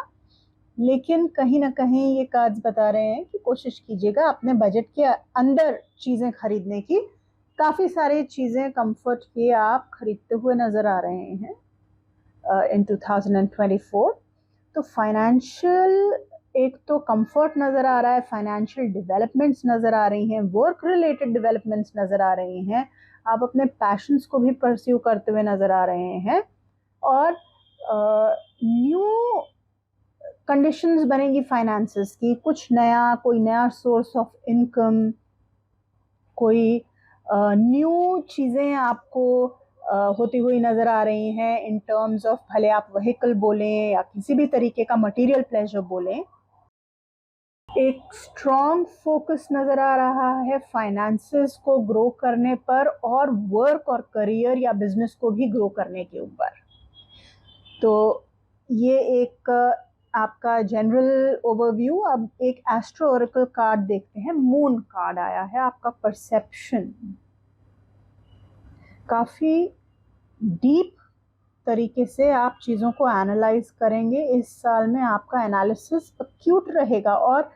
लेकिन कहीं ना कहीं ये कार्ड्स बता रहे हैं कि कोशिश कीजिएगा अपने बजट के अंदर चीज़ें खरीदने की। काफ़ी सारी चीज़ें कंफर्ट की आप खरीदते हुए नज़र आ रहे हैं इन 2024। तो फाइनेंशियल एक तो कंफर्ट नज़र आ रहा है, फाइनेंशियल डेवलपमेंट्स नज़र आ रही हैं, वर्क रिलेटेड डेवलपमेंट्स नज़र आ रही हैं, आप अपने पैशंस को भी परस्यू करते हुए नज़र आ रहे हैं, और न्यू कंडीशंस बनेंगी फाइनेंसेस की, कुछ नया, कोई नया सोर्स ऑफ इनकम, कोई न्यू चीज़ें आपको होती हुई नज़र आ रही हैं इन टर्म्स ऑफ, भले आप व्हीकल बोलें या किसी भी तरीके का मटेरियल प्लेजर बोलें। एक स्ट्रॉन्ग फोकस नज़र आ रहा है फाइनेंसेस को ग्रो करने पर और वर्क और करियर या बिजनेस को भी ग्रो करने के ऊपर। तो ये एक आपका जनरल ओवरव्यू। अब एक एस्ट्रो ओरेकल कार्ड देखते हैं। मून कार्ड आया है, आपका परसेप्शन। काफ़ी डीप तरीके से आप चीज़ों को एनालाइज करेंगे। इस साल में आपका एनालिसिस एक्यूट रहेगा और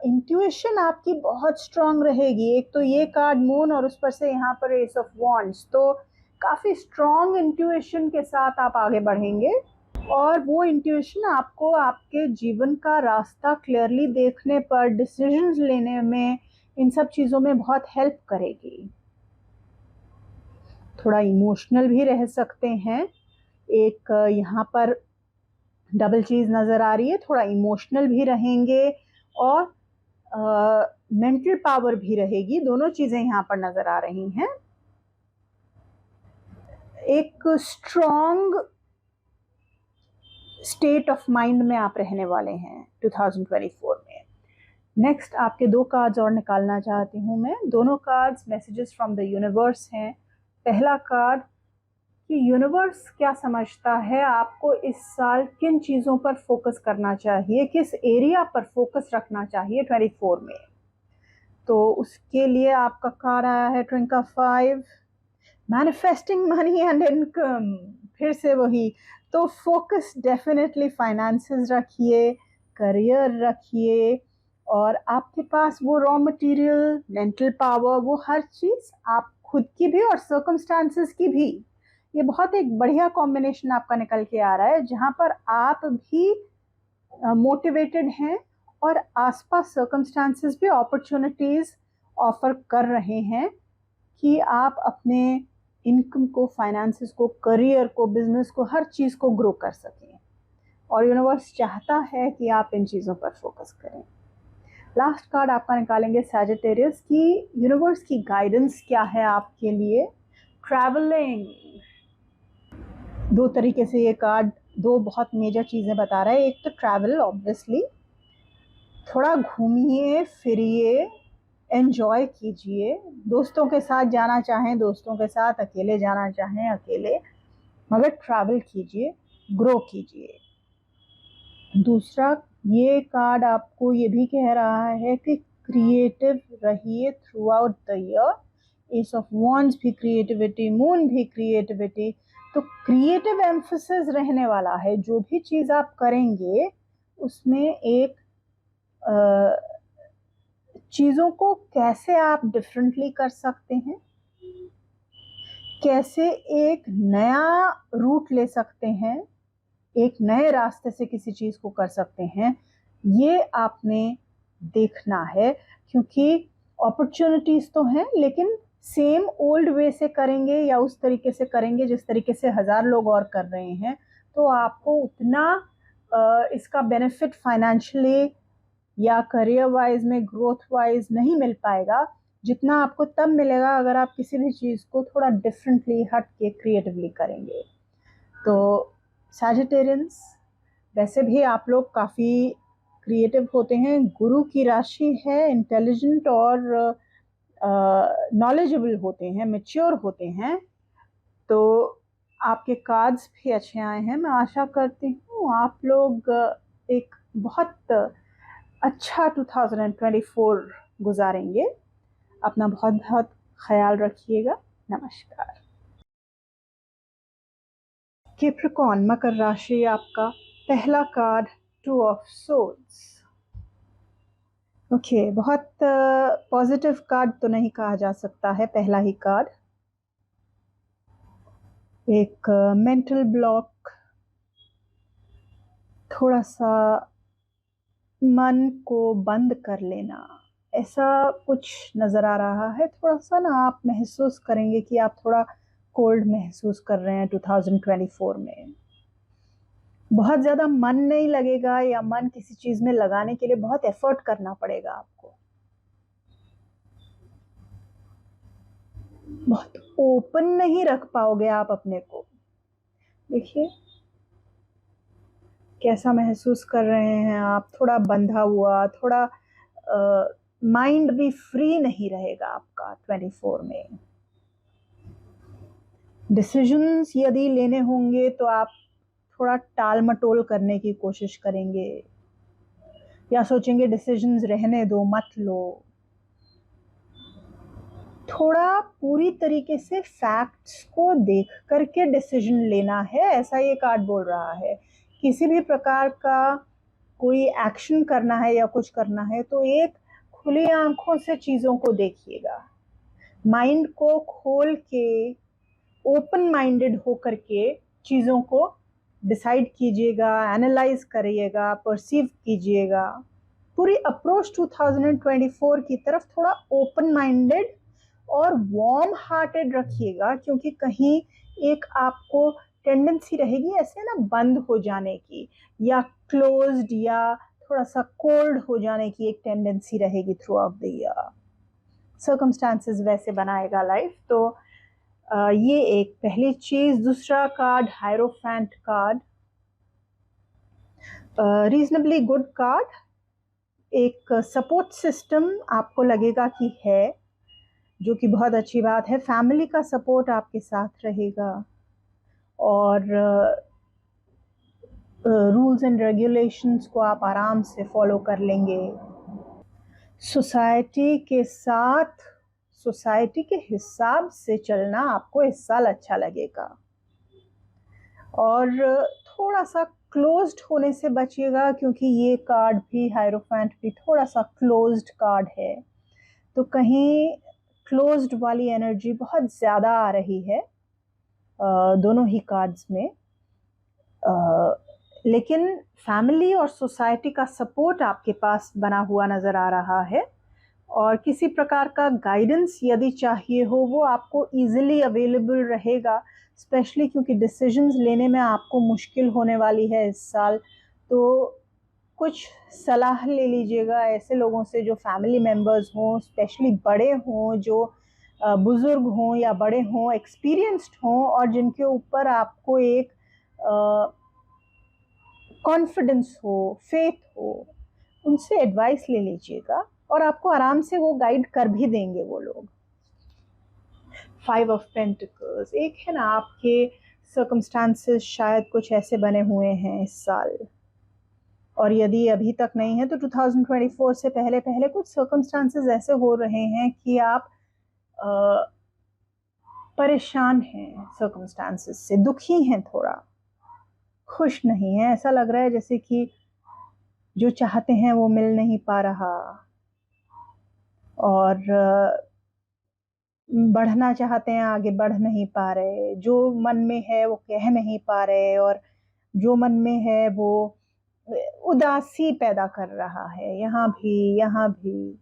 इंट्यूशन आपकी बहुत स्ट्रांग रहेगी। एक तो ये कार्ड मून और उस पर से यहाँ पर एस ऑफ वॉन्ड्स, तो काफ़ी स्ट्रांग इंट्यूशन के साथ आप आगे बढ़ेंगे और वो इंट्यूशन आपको आपके जीवन का रास्ता क्लियरली देखने पर, डिसीजंस लेने में, इन सब चीज़ों में बहुत हेल्प करेगी। थोड़ा इमोशनल भी रह सकते हैं, एक यहाँ पर डबल चीज़ नज़र आ रही है, थोड़ा इमोशनल भी रहेंगे और मेंटल पावर भी रहेगी, दोनों चीज़ें यहाँ पर नज़र आ रही हैं। एक स्ट्रॉन्ग स्टेट ऑफ माइंड में आप रहने वाले हैं 2024 में। नेक्स्ट आपके दो कार्ड्स और निकालना चाहती हूँ मैं। दोनों cards messages from the universe हैं। पहला कार्ड कि यूनिवर्स क्या समझता है, आपको इस साल किन चीज़ों पर फोकस करना चाहिए, किस एरिया पर फोकस रखना चाहिए 24 में। तो उसके लिए आपका कार्ड आया है twink of 5, manifesting money and income. फिर से वही, तो फोकस डेफिनेटली फाइनेंसेस रखिए, करियर रखिए, और आपके पास वो रॉ मटेरियल, मेंटल पावर, वो हर चीज़ आप खुद की भी और सर्कमस्टांसेस की भी, ये बहुत एक बढ़िया कॉम्बिनेशन आपका निकल के आ रहा है, जहाँ पर आप भी मोटिवेटेड हैं और आसपास सर्कमस्टांसेस भी अपॉर्चुनिटीज़ ऑफर कर रहे हैं कि आप अपने इनकम को, फाइनेंसेस को, करियर को, बिजनेस को, हर चीज़ को ग्रो कर सकें। और यूनिवर्स चाहता है कि आप इन चीज़ों पर फोकस करें। लास्ट कार्ड आपका निकालेंगे सैजिटेरियस की यूनिवर्स की गाइडेंस क्या है आपके लिए। ट्रैवलिंग, दो तरीके से ये कार्ड दो बहुत मेजर चीज़ें बता रहा है। एक तो ट्रैवल, ऑब्वियसली थोड़ा घूमिए फिरिए, एंजॉय कीजिए, दोस्तों के साथ जाना चाहें दोस्तों के साथ, अकेले जाना चाहें अकेले, मगर ट्रैवल कीजिए, ग्रो कीजिए। दूसरा, ये कार्ड आपको ये भी कह रहा है कि क्रिएटिव रहिए through out the year. S of wands भी क्रिएटिविटी, मून भी क्रिएटिविटी, तो क्रिएटिव एम्फेसिस रहने वाला है। जो भी चीज़ आप करेंगे उसमें एक चीज़ों को कैसे आप डिफरेंटली कर सकते हैं, कैसे एक नया रूट ले सकते हैं, एक नए रास्ते से किसी चीज़ को कर सकते हैं, ये आपने देखना है। क्योंकि अपॉर्चुनिटीज़ तो हैं, लेकिन सेम ओल्ड वे से करेंगे या उस तरीके से करेंगे जिस तरीके से 1000 लोग और कर रहे हैं, तो आपको उतना इसका बेनिफिट फाइनेंशियली या करियर वाइज में, ग्रोथ वाइज नहीं मिल पाएगा, जितना आपको तब मिलेगा अगर आप किसी भी चीज़ को थोड़ा डिफरेंटली, हट के, क्रिएटिवली करेंगे। तो सैजिटेरियंस, वैसे भी आप लोग काफ़ी क्रिएटिव होते हैं, गुरु की राशि है, इंटेलिजेंट और नॉलेजेबल होते हैं, मैच्योर होते हैं, तो आपके कार्ड्स भी अच्छे आए हैं। मैं आशा करती हूँ आप लोग एक बहुत अच्छा 2024 गुजारेंगे। अपना बहुत बहुत ख्याल रखिएगा। नमस्कार। कैप्रिकॉर्न, मकर राशि, आपका पहला कार्ड 2 ऑफ सोर्ड्स। ओके, बहुत पॉजिटिव कार्ड तो नहीं कहा जा सकता है पहला ही कार्ड। एक मेंटल ब्लॉक, थोड़ा सा मन को बंद कर लेना, ऐसा कुछ नज़र आ रहा है। थोड़ा सा ना आप महसूस करेंगे कि आप थोड़ा कोल्ड महसूस कर रहे हैं 2024 में। बहुत ज़्यादा मन नहीं लगेगा, या मन किसी चीज़ में लगाने के लिए बहुत एफर्ट करना पड़ेगा आपको। बहुत ओपन नहीं रख पाओगे आप अपने को। देखिए कैसा महसूस कर रहे हैं आप, थोड़ा बंधा हुआ, थोड़ा माइंड भी फ्री नहीं रहेगा आपका 24 में। डिसीजंस यदि लेने होंगे तो आप थोड़ा टाल मटोल करने की कोशिश करेंगे, या सोचेंगे डिसीजंस रहने दो, मत लो। थोड़ा पूरी तरीके से फैक्ट्स को देख करके डिसीजन लेना है, ऐसा ये कार्ड बोल रहा है। किसी भी प्रकार का कोई एक्शन करना है या कुछ करना है तो एक खुली आंखों से चीज़ों को देखिएगा, माइंड को खोल के, ओपन माइंडेड होकर के चीज़ों को डिसाइड कीजिएगा, एनालाइज करिएगा, परसीव कीजिएगा। पूरी अप्रोच 2024 की तरफ थोड़ा ओपन माइंडेड और वार्म हार्टेड रखिएगा, क्योंकि कहीं एक आपको टेंडेंसी रहेगी ऐसे ना बंद हो जाने की, या क्लोज्ड, या थोड़ा सा कोल्ड हो जाने की एक टेंडेंसी रहेगी through out the year. Circumstances वैसे बनाएगा लाइफ। तो ये एक पहली चीज। दूसरा card hierophant card, reasonably good card. एक सपोर्ट सिस्टम आपको लगेगा कि है, जो कि बहुत अच्छी बात है। फैमिली का सपोर्ट आपके साथ रहेगा, और रूल्स एंड रेगुलेशंस को आप आराम से फॉलो कर लेंगे। सोसाइटी के साथ, सोसाइटी के हिसाब से चलना आपको इस साल अच्छा लगेगा, और थोड़ा सा क्लोज्ड होने से बचिएगा, क्योंकि ये कार्ड भी, हायरोफेंट भी, थोड़ा सा क्लोज्ड कार्ड है। तो कहीं क्लोज्ड वाली एनर्जी बहुत ज़्यादा आ रही है दोनों ही कार्ड्स में। लेकिन फैमिली और सोसाइटी का सपोर्ट आपके पास बना हुआ नज़र आ रहा है, और किसी प्रकार का गाइडेंस यदि चाहिए हो वो आपको ईजिली अवेलेबल रहेगा, स्पेशली क्योंकि डिसीजंस लेने में आपको मुश्किल होने वाली है इस साल। तो कुछ सलाह ले लीजिएगा ऐसे लोगों से जो फैमिली मेम्बर्स हों, स्पेशली बड़े हों, जो बुज़ुर्ग हों या बड़े हों, एक्सपीरियंस्ड हों, और जिनके ऊपर आपको एक कॉन्फिडेंस हो, फेथ हो, उनसे एडवाइस ले लीजिएगा, और आपको आराम से वो गाइड कर भी देंगे वो लोग। 5 ऑफ पेंटिकल्स, एक है ना, आपके सर्कमस्टांसेस शायद कुछ ऐसे बने हुए हैं इस साल, और यदि अभी तक नहीं है तो 2024 से पहले पहले कुछ सर्कमस्टांसेस ऐसे हो रहे हैं कि आप परेशान हैं सर्कमस्टांसेस से, दुखी हैं, थोड़ा खुश नहीं है। ऐसा लग रहा है जैसे कि जो चाहते हैं वो मिल नहीं पा रहा, और बढ़ना चाहते हैं आगे बढ़ नहीं पा रहे, जो मन में है वो कह नहीं पा रहे, और जो मन में है वो उदासी पैदा कर रहा है यहाँ भी यहाँ भी।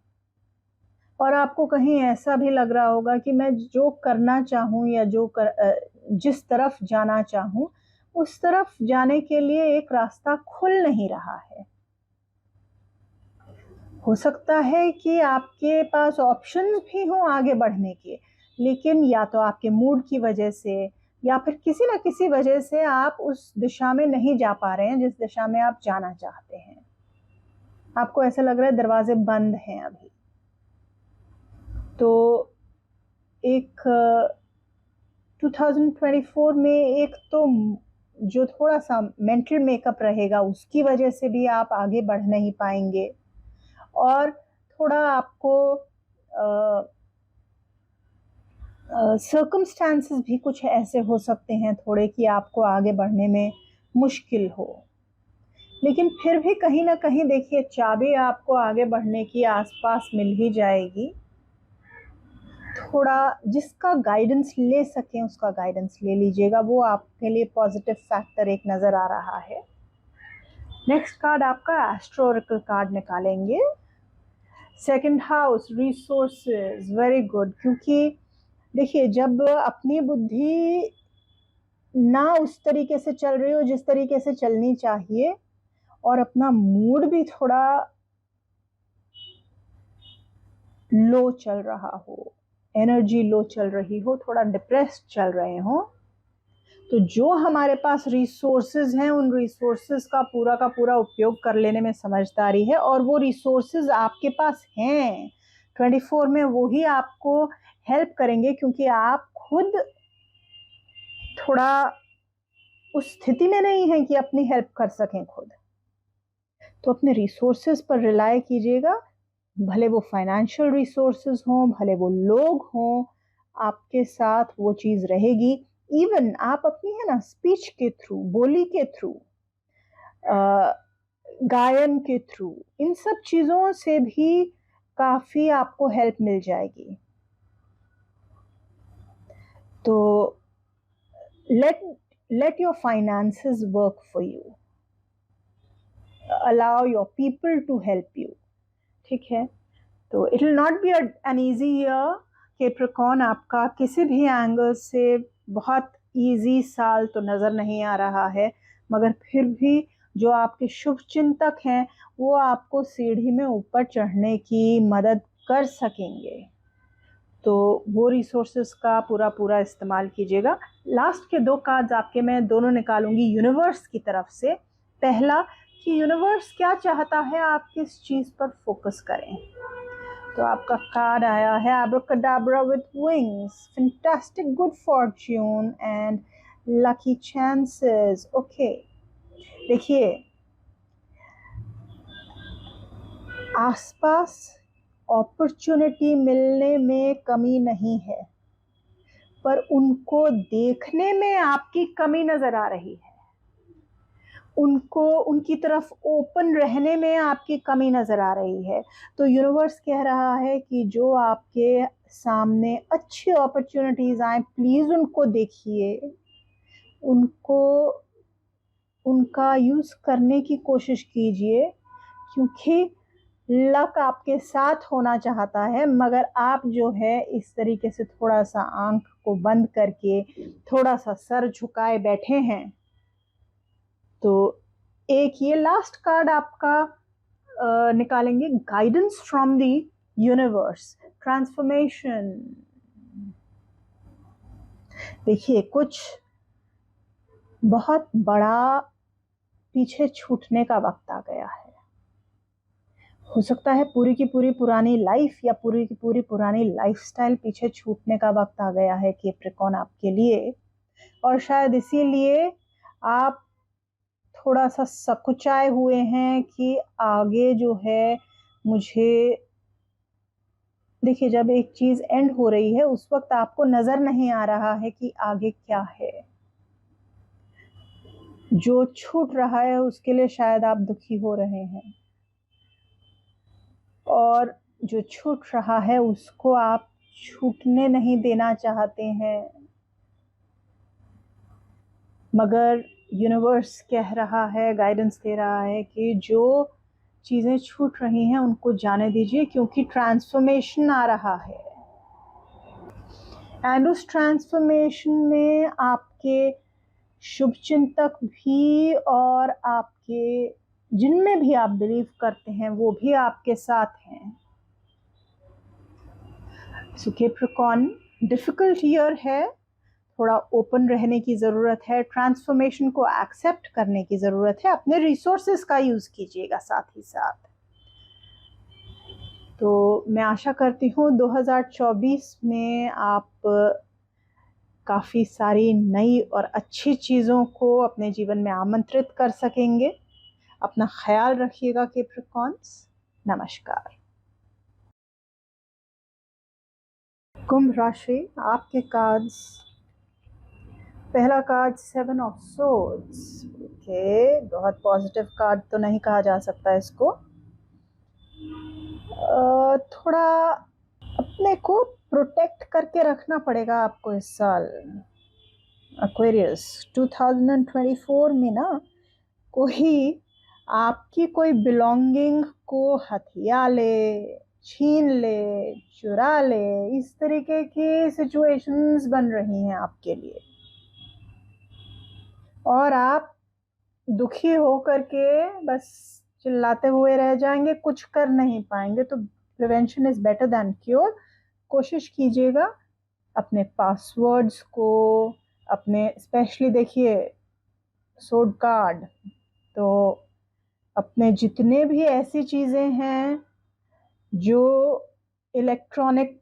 और आपको कहीं ऐसा भी लग रहा होगा कि मैं जो करना चाहूँ या जिस तरफ जाना चाहूँ उस तरफ जाने के लिए एक रास्ता खुल नहीं रहा है। हो सकता है कि आपके पास ऑप्शंस भी हों आगे बढ़ने के, लेकिन या तो आपके मूड की वजह से, या फिर किसी ना किसी वजह से आप उस दिशा में नहीं जा पा रहे हैं जिस दिशा में आप जाना चाहते हैं। आपको ऐसा लग रहा है दरवाजे बंद हैं अभी। तो एक 2024 में एक तो जो थोड़ा सा मेंटल मेकअप रहेगा उसकी वजह से भी आप आगे बढ़ नहीं पाएंगे, और थोड़ा आपको सर्कमस्टांसेस भी कुछ ऐसे हो सकते हैं थोड़े कि आपको आगे बढ़ने में मुश्किल हो। लेकिन फिर भी कहीं ना कहीं देखिए चाबी आपको आगे बढ़ने की आसपास मिल ही जाएगी। थोड़ा जिसका गाइडेंस ले सकें उसका गाइडेंस ले लीजिएगा, वो आपके लिए पॉजिटिव फैक्टर एक नज़र आ रहा है। नेक्स्ट कार्ड आपका एस्ट्रो ओरेकल कार्ड निकालेंगे। Second house, resources, very good. क्योंकि देखिए जब अपनी बुद्धि ना उस तरीके से चल रही हो जिस तरीके से चलनी चाहिए, और अपना मूड भी थोड़ा लो चल रहा हो, एनर्जी लो चल रही हो, थोड़ा डिप्रेस्ड चल रहे हो, तो जो हमारे पास रिसोर्सेज हैं उन रिसोर्सेज का पूरा उपयोग कर लेने में समझदारी है। और वो रिसोर्सेज आपके पास हैं 24 में, वो ही आपको हेल्प करेंगे, क्योंकि आप खुद थोड़ा उस स्थिति में नहीं हैं कि अपनी हेल्प कर सकें खुद। तो अपने रिसोर्सेज पर रिलाय कीजिएगा, भले वो फाइनेंशियल रिसोर्सेज हों, भले वो लोग हों, आपके साथ वो चीज़ रहेगी। इवन आप अपनी है ना स्पीच के थ्रू, बोली के थ्रू, गायन के थ्रू, इन सब चीज़ों से भी काफ़ी आपको हेल्प मिल जाएगी। तो let your finances work for you, allow your people to help you, ठीक है। तो it will not be an easy year Capricorn, आपका किसी भी एंगल से बहुत इजी साल तो नज़र नहीं आ रहा है, मगर फिर भी जो आपके शुभ चिंतक हैं वो आपको सीढ़ी में ऊपर चढ़ने की मदद कर सकेंगे। तो वो रिसोर्सेज का पूरा इस्तेमाल कीजिएगा। लास्ट के 2 कार्ड्स आपके मैं दोनों निकालूंगी यूनिवर्स की तरफ से। पहला कि यूनिवर्स क्या चाहता है, आप किस चीज़ पर फोकस करें। तो आपका कार्ड आया है abracadabra with wings, fantastic good fortune and lucky chances. Okay, देखिए आसपास अपॉर्चुनिटी मिलने में कमी नहीं है, पर उनको देखने में आपकी कमी नजर आ रही है, उनको उनकी तरफ ओपन रहने में आपकी कमी नजर आ रही है। तो यूनिवर्स कह रहा है कि जो आपके सामने अच्छी अपॉर्चुनिटीज आए प्लीज उनको देखिए, उनको उनका यूज करने की कोशिश कीजिए, क्योंकि लक आपके साथ होना चाहता है, मगर आप जो है इस तरीके से थोड़ा सा आंख को बंद करके थोड़ा सा सर झुकाए बैठे हैं। तो एक ये लास्ट कार्ड आपका निकालेंगे, guidance from the universe, transformation. देखिए कुछ बहुत बड़ा पीछे छूटने का वक्त आ गया है। हो सकता है पूरी की पूरी पुरानी लाइफ या पूरी की पूरी पुरानी लाइफस्टाइल पीछे छूटने का वक्त आ गया है कैप्रिकॉर्न आपके लिए, और शायद इसीलिए आप थोड़ा सा सकुचाए हुए हैं कि आगे जो है मुझे। देखिए जब एक चीज एंड हो रही है उस वक्त आपको नजर नहीं आ रहा है कि आगे क्या है, जो छूट रहा है उसके लिए शायद आप दुखी हो रहे हैं, और जो छूट रहा है उसको आप छूटने नहीं देना चाहते हैं, मगर यूनिवर्स कह रहा है, गाइडेंस दे रहा है कि जो चीज़ें छूट रही हैं उनको जाने दीजिए, क्योंकि ट्रांसफॉर्मेशन आ रहा है। एंड उस ट्रांसफॉर्मेशन में आपके शुभचिंतक भी और आपके जिनमें भी आप बिलीव करते हैं वो भी आपके साथ हैं। सो कैप्रिकॉर्न डिफिकल्ट ईयर है, थोड़ा ओपन रहने की ज़रूरत है, ट्रांसफॉर्मेशन को एक्सेप्ट करने की ज़रूरत है, अपने रिसोर्सेज का यूज़ कीजिएगा साथ ही साथ। तो मैं आशा करती हूँ 2024 में आप काफ़ी सारी नई और अच्छी चीज़ों को अपने जीवन में आमंत्रित कर सकेंगे। अपना ख्याल रखिएगा कैप्रिकॉर्न्स। नमस्कार। कुंभ राशि, आपके कार्ड्स, पहला कार्ड 7 ऑफ सोर्ड्स। ओके, बहुत पॉजिटिव कार्ड तो नहीं कहा जा सकता इसको। थोड़ा अपने को प्रोटेक्ट करके रखना पड़ेगा आपको इस साल। एक्वेरियस, 2024 में ना कोई आपकी कोई बिलोंगिंग को हथिया ले, छीन ले, चुरा ले, इस तरीके की सिचुएशंस बन रही हैं आपके लिए, और आप दुखी हो करके बस चिल्लाते हुए रह जाएंगे, कुछ कर नहीं पाएंगे। तो prevention is better than cure. कोशिश कीजिएगा अपने पासवर्ड्स को, अपने स्पेशली देखिए सोड कार्ड, तो अपने जितने भी ऐसी चीज़ें हैं जो इलेक्ट्रॉनिक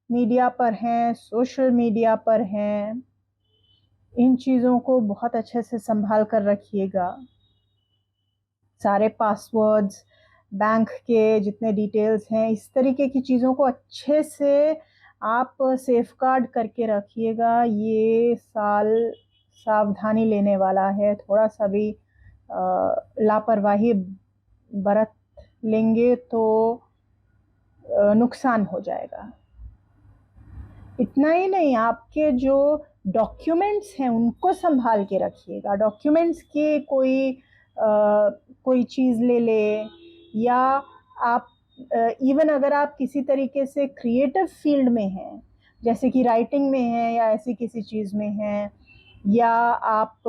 मीडिया पर हैं, सोशल मीडिया पर हैं, इन चीज़ों को बहुत अच्छे से संभाल कर रखिएगा। सारे पासवर्ड्स, बैंक के जितने डिटेल्स हैं, इस तरीके की चीज़ों को अच्छे से आप सेफगार्ड करके रखिएगा। ये साल सावधानी लेने वाला है, थोड़ा सा भी लापरवाही बरत लेंगे तो नुकसान हो जाएगा। इतना ही नहीं, आपके जो डॉक्यूमेंट्स हैं उनको संभाल के रखिएगा। डॉक्यूमेंट्स के कोई चीज़ ले ले, या आप इवन अगर आप किसी तरीके से क्रिएटिव फील्ड में हैं, जैसे कि राइटिंग में हैं या ऐसी किसी चीज़ में हैं, या आप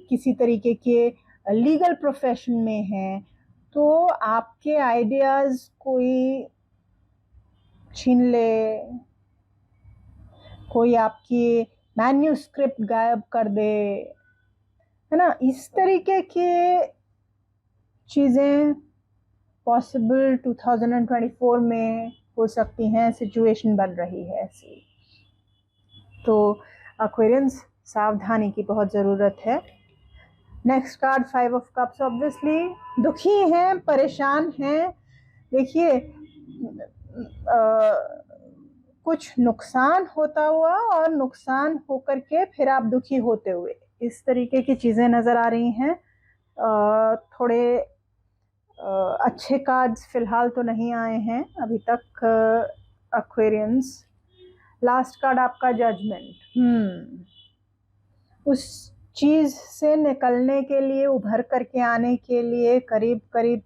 किसी तरीके के लीगल प्रोफेशन में हैं, तो आपके आइडियाज़ कोई छीन ले, कोई आपकी मैन्यूस्क्रिप्ट गायब कर दे, है ना, इस तरीके के चीज़ें पॉसिबल 2024 में हो सकती हैं। सिचुएशन बन रही है ऐसी, तो एक्वेरियंस सावधानी की बहुत ज़रूरत है। Next card 5 of cups. Obviously दुखी हैं, परेशान हैं। देखिए कुछ नुकसान होता हुआ और नुकसान होकर के फिर आप दुखी होते हुए, इस तरीके की चीज़ें नज़र आ रही हैं। थोड़े अच्छे कार्ड्स फिलहाल तो नहीं आए हैं अभी तक एक्वेरियंस। लास्ट कार्ड आपका जजमेंट। उस चीज़ से निकलने के लिए, उभर करके आने के लिए, करीब करीब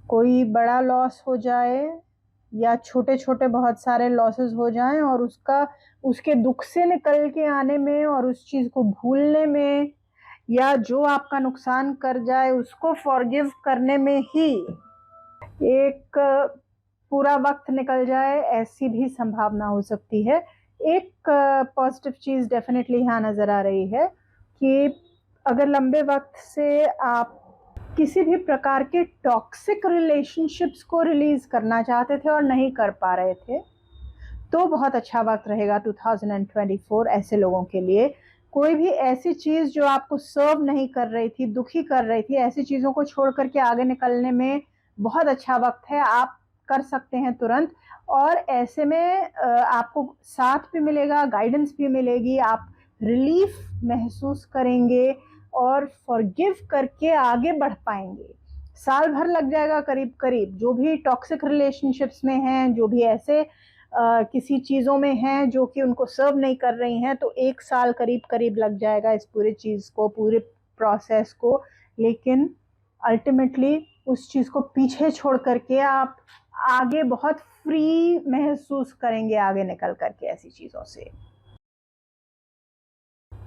कोई बड़ा लॉस हो जाए या छोटे छोटे बहुत सारे लॉसेस हो जाएं, और उसके दुख से निकल के आने में और उस चीज़ को भूलने में, या जो आपका नुकसान कर जाए उसको फॉरगिव करने में ही एक पूरा वक्त निकल जाए, ऐसी भी संभावना हो सकती है। एक पॉजिटिव चीज़ डेफिनेटली यहाँ नज़र आ रही है कि अगर लंबे वक्त से आप किसी भी प्रकार के टॉक्सिक रिलेशनशिप्स को रिलीज करना चाहते थे और नहीं कर पा रहे थे, तो बहुत अच्छा वक्त रहेगा 2024 ऐसे लोगों के लिए। कोई भी ऐसी चीज़ जो आपको सर्व नहीं कर रही थी, दुखी कर रही थी, ऐसी चीज़ों को छोड़ करके आगे निकलने में बहुत अच्छा वक्त है। आप कर सकते हैं तुरंत, और ऐसे में आपको साथ भी मिलेगा, गाइडेंस भी मिलेगी, आप रिलीफ महसूस करेंगे और फॉरगिव करके आगे बढ़ पाएंगे। साल भर लग जाएगा करीब करीब, जो भी टॉक्सिक रिलेशनशिप्स में हैं, जो भी ऐसे किसी चीज़ों में हैं जो कि उनको सर्व नहीं कर रही हैं, तो 1 साल करीब करीब लग जाएगा इस पूरी चीज़ को, पूरे प्रोसेस को। लेकिन अल्टीमेटली उस चीज़ को पीछे छोड़ करके आप आगे बहुत फ्री महसूस करेंगे आगे निकल करके ऐसी चीज़ों से।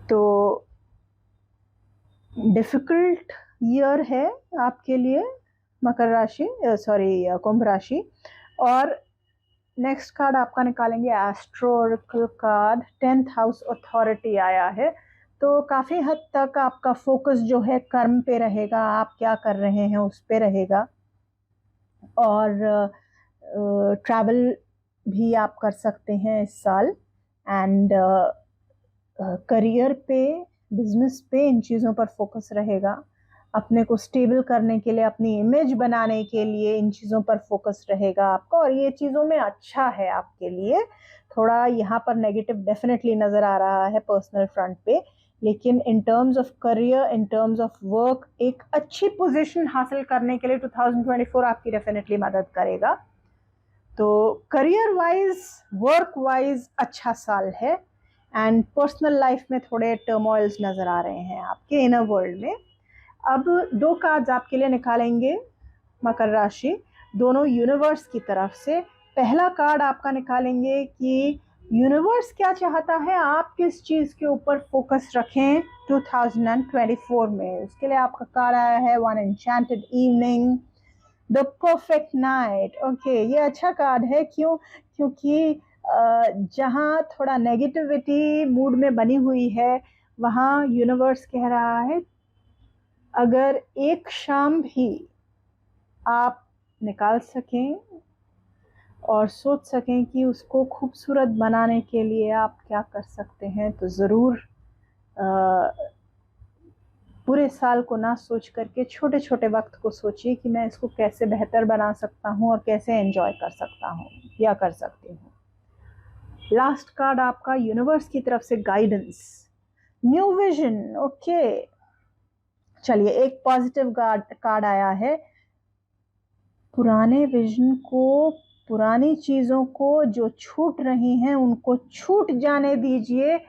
तो डिफ़िकल्ट ईयर है आपके लिए मकर राशि, सॉरी कुंभ राशि, और नेक्स्ट कार्ड आपका निकालेंगे एस्ट्रोरिकल कार्ड, 10th हाउस अथॉरिटी आया है। तो काफ़ी हद तक आपका फोकस जो है कर्म पे रहेगा, आप क्या कर रहे हैं उस पे रहेगा। और ट्रैवल भी आप कर सकते हैं इस साल। एंड करियर पे, बिजनेस पे, इन चीज़ों पर फोकस रहेगा। अपने को स्टेबल करने के लिए, अपनी इमेज बनाने के लिए इन चीज़ों पर फोकस रहेगा आपका, और ये चीज़ों में अच्छा है आपके लिए। थोड़ा यहाँ पर नेगेटिव डेफिनेटली नज़र आ रहा है पर्सनल फ्रंट पे, लेकिन in terms of career, in terms of work, एक अच्छी पोजीशन हासिल करने के लिए 2024 आपकी डेफिनेटली मदद करेगा। तो करियर वाइज, वर्क वाइज अच्छा साल है। एंड पर्सनल लाइफ में थोड़े टर्मोइल्स नज़र आ रहे हैं आपके इनर वर्ल्ड में। अब 2 कार्ड्स आपके लिए निकालेंगे मकर राशि, दोनों यूनिवर्स की तरफ से। पहला कार्ड आपका निकालेंगे कि यूनिवर्स क्या चाहता है, आप किस चीज़ के ऊपर फोकस रखें 2024 में। उसके लिए आपका कार्ड आया है one enchanted evening, the perfect night. Okay, ये अच्छा कार्ड है। क्यों? क्योंकि जहाँ थोड़ा नेगेटिविटी मूड में बनी हुई है, वहाँ यूनिवर्स कह रहा है अगर एक शाम भी आप निकाल सकें और सोच सकें कि उसको खूबसूरत बनाने के लिए आप क्या कर सकते हैं, तो ज़रूर पूरे साल को ना सोच करके छोटे छोटे वक्त को सोचिए कि मैं इसको कैसे बेहतर बना सकता हूँ और कैसे एंजॉय कर सकता हूँ या कर सकती हूँ। लास्ट कार्ड आपका यूनिवर्स की तरफ से गाइडेंस, न्यू विजन। ओके, चलिए, एक पॉजिटिव कार्ड आया है। पुराने विजन को, पुरानी चीज़ों को जो छूट रही हैं उनको छूट जाने दीजिए,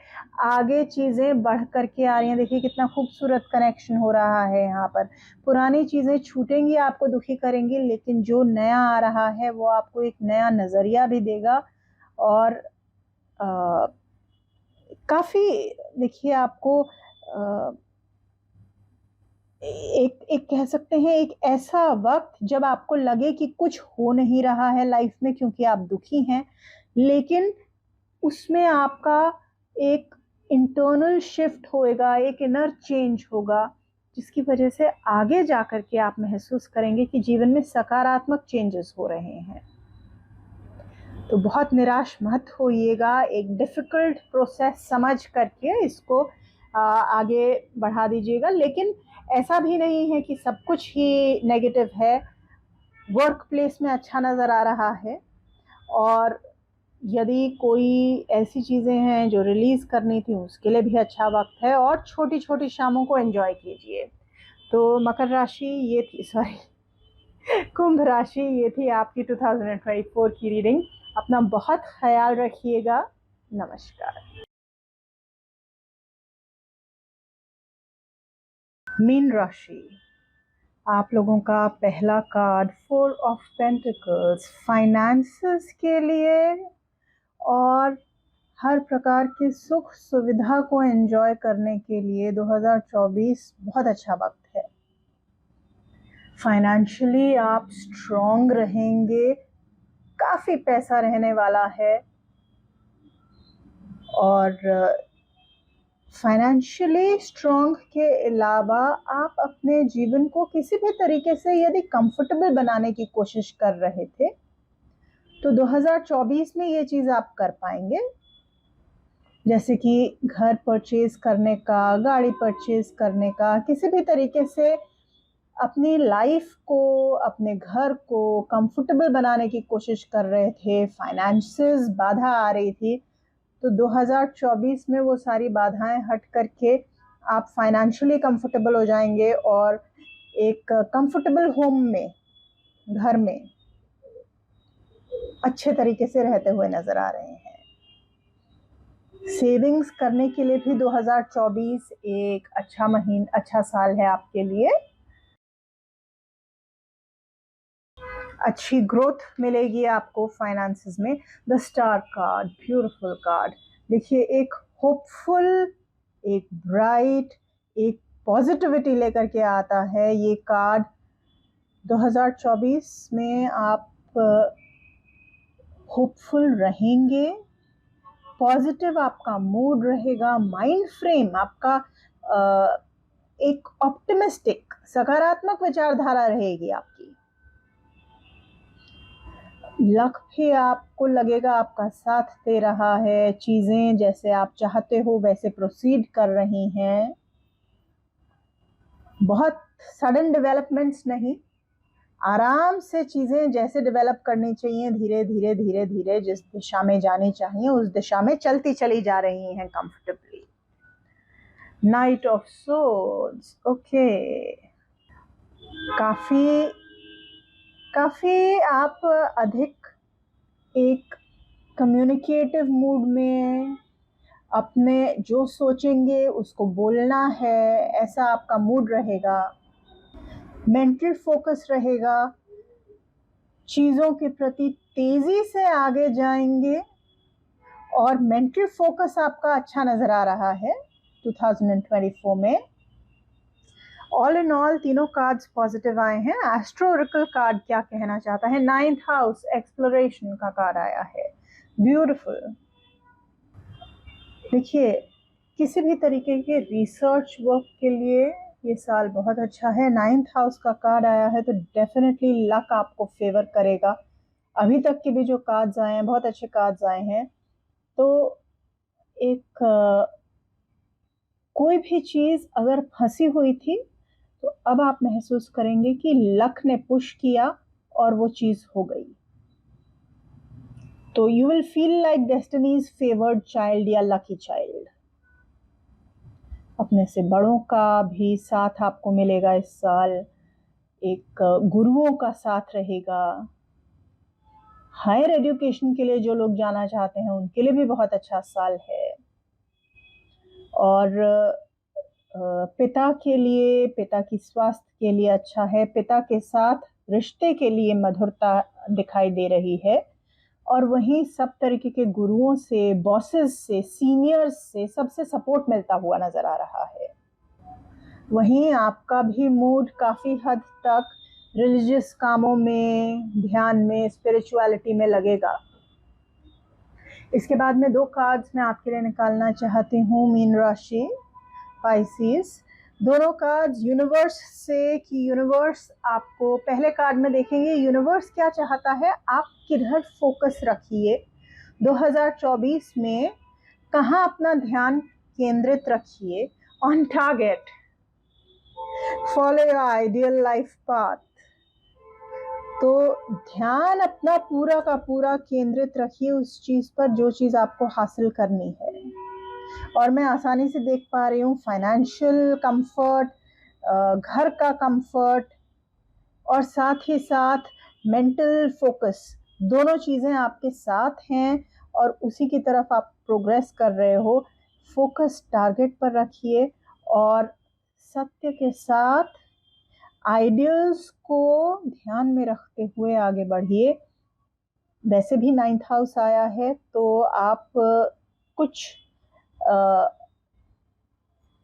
आगे चीज़ें बढ़ करके आ रही हैं। देखिए कितना खूबसूरत कनेक्शन हो रहा है यहाँ पर। पुरानी चीज़ें छूटेंगी, आपको दुखी करेंगी, लेकिन जो नया आ रहा है वो आपको एक नया नज़रिया भी देगा। और काफ़ी, देखिए आपको एक कह सकते हैं एक ऐसा वक्त जब आपको लगे कि कुछ हो नहीं रहा है लाइफ में क्योंकि आप दुखी हैं, लेकिन उसमें आपका एक इंटरनल शिफ्ट होएगा, एक इनर चेंज होगा, जिसकी वजह से आगे जाकर के आप महसूस करेंगे कि जीवन में सकारात्मक चेंजेस हो रहे हैं। तो बहुत निराश मत होइएगा, एक डिफ़िकल्ट प्रोसेस समझ करके इसको आगे बढ़ा दीजिएगा। लेकिन ऐसा भी नहीं है कि सब कुछ ही नेगेटिव है। वर्क प्लेस में अच्छा नज़र आ रहा है, और यदि कोई ऐसी चीज़ें हैं जो रिलीज़ करनी थी उसके लिए भी अच्छा वक्त है, और छोटी छोटी शामों को एंजॉय कीजिए। तो मकर राशि ये थी, सॉरी कुंभ राशि ये थी आपकी 2024 की रीडिंग। अपना बहुत ख्याल रखिएगा। नमस्कार। मीन राशि, आप लोगों का पहला कार्ड 4 ऑफ पेंटिकल्स, फाइनेंसेस के लिए और हर प्रकार की सुख सुविधा को एंजॉय करने के लिए 2024 बहुत अच्छा वक्त है। फाइनेंशियली आप स्ट्रॉन्ग रहेंगे, काफ़ी पैसा रहने वाला है, और फाइनेंशियली स्ट्रॉन्ग के अलावा आप अपने जीवन को किसी भी तरीके से यदि कंफर्टेबल बनाने की कोशिश कर रहे थे तो 2024 में ये चीज़ आप कर पाएंगे। जैसे कि घर परचेज करने का, गाड़ी परचेज करने का, किसी भी तरीके से अपनी लाइफ को, अपने घर को कंफर्टेबल बनाने की कोशिश कर रहे थे, फाइनेंसेस बाधा आ रही थी, तो 2024 में वो सारी बाधाएं हट करके आप फाइनेंशियली कंफर्टेबल हो जाएंगे और एक कंफर्टेबल होम में, घर में अच्छे तरीके से रहते हुए नजर आ रहे हैं। सेविंग्स करने के लिए भी 2024 एक अच्छा साल है आपके लिए। अच्छी ग्रोथ मिलेगी आपको फाइनेंसेस में। The star card, beautiful card. देखिए एक होपफुल, एक ब्राइट, एक पॉजिटिविटी लेकर के आता है ये कार्ड। 2024 में आप होपफुल रहेंगे, पॉजिटिव आपका मूड रहेगा, माइंड फ्रेम आपका एक ऑप्टिमिस्टिक सकारात्मक विचारधारा रहेगी आपकी। लक भी आपको लगेगा आपका साथ दे रहा है, चीजें जैसे आप चाहते हो वैसे प्रोसीड कर रही हैं। बहुत सडन डेवलपमेंट्स नहीं, आराम से चीजें जैसे डेवलप करनी चाहिए, धीरे धीरे धीरे धीरे जिस दिशा में जानी चाहिए उस दिशा में चलती चली जा रही हैं comfortably. Night of swords, okay, काफी आप अधिक एक कम्युनिकेटिव मूड में, अपने जो सोचेंगे उसको बोलना है, ऐसा आपका मूड रहेगा। मेंटल फोकस रहेगा, चीज़ों के प्रति तेज़ी से आगे जाएंगे और मेंटल फोकस आपका अच्छा नज़र आ रहा है 2024 में। ऑल इन ऑल तीनों कार्ड्स पॉजिटिव आए हैं। एस्ट्रो ओरेकल कार्ड क्या कहना चाहता है? 9th हाउस एक्सप्लोरेशन का कार्ड आया है, ब्यूटीफुल। देखिए, किसी भी तरीके के रिसर्च वर्क के लिए ये साल बहुत अच्छा है। 9th हाउस का कार्ड आया है तो डेफिनेटली लक आपको फेवर करेगा। अभी तक के भी जो कार्ड्स आए हैं बहुत अच्छे कार्ड्स आए हैं। तो एक कोई भी चीज़ अगर फंसी हुई थी तो अब आप महसूस करेंगे कि लक ने पुश किया और वो चीज़ हो गई। तो you will feel like destiny's favoured child या लकी चाइल्ड। अपने से बड़ों का भी साथ आपको मिलेगा इस साल, एक गुरुओं का साथ रहेगा। हायर एजुकेशन के लिए जो लोग जाना चाहते हैं उनके लिए भी बहुत अच्छा साल है। और पिता के लिए, पिता की स्वास्थ्य के लिए अच्छा है। पिता के साथ रिश्ते के लिए मधुरता दिखाई दे रही है। और वहीं सब तरीके के गुरुओं से, बॉसेस से, सीनियर्स से, सबसे सपोर्ट मिलता हुआ नजर आ रहा है। वहीं आपका भी मूड काफ़ी हद तक रिलीजियस कामों में, ध्यान में, स्पिरिचुअलिटी में लगेगा। इसके बाद में 2 कार्ड्स मैं आपके लिए निकालना चाहती हूँ। मीन राशि, पाइसिस, दोनों कार्ड्स यूनिवर्स से कि यूनिवर्स आपको, पहले कार्ड में देखेंगे यूनिवर्स क्या चाहता है, आप किधर फोकस रखिए 2024 में, कहाँ अपना ध्यान केंद्रित रखिए। On target, follow your ideal life path. तो ध्यान अपना पूरा का पूरा केंद्रित रखिए उस चीज़ पर जो चीज़ आपको हासिल करनी है। और मैं आसानी से देख पा रही हूँ फाइनेंशियल कंफर्ट, घर का कंफर्ट और साथ ही साथ मेंटल फोकस, दोनों चीज़ें आपके साथ हैं और उसी की तरफ आप प्रोग्रेस कर रहे हो। फोकस टारगेट पर रखिए और सत्य के साथ आइडियल्स को ध्यान में रखते हुए आगे बढ़िए। वैसे भी 9th हाउस आया है तो आप कुछ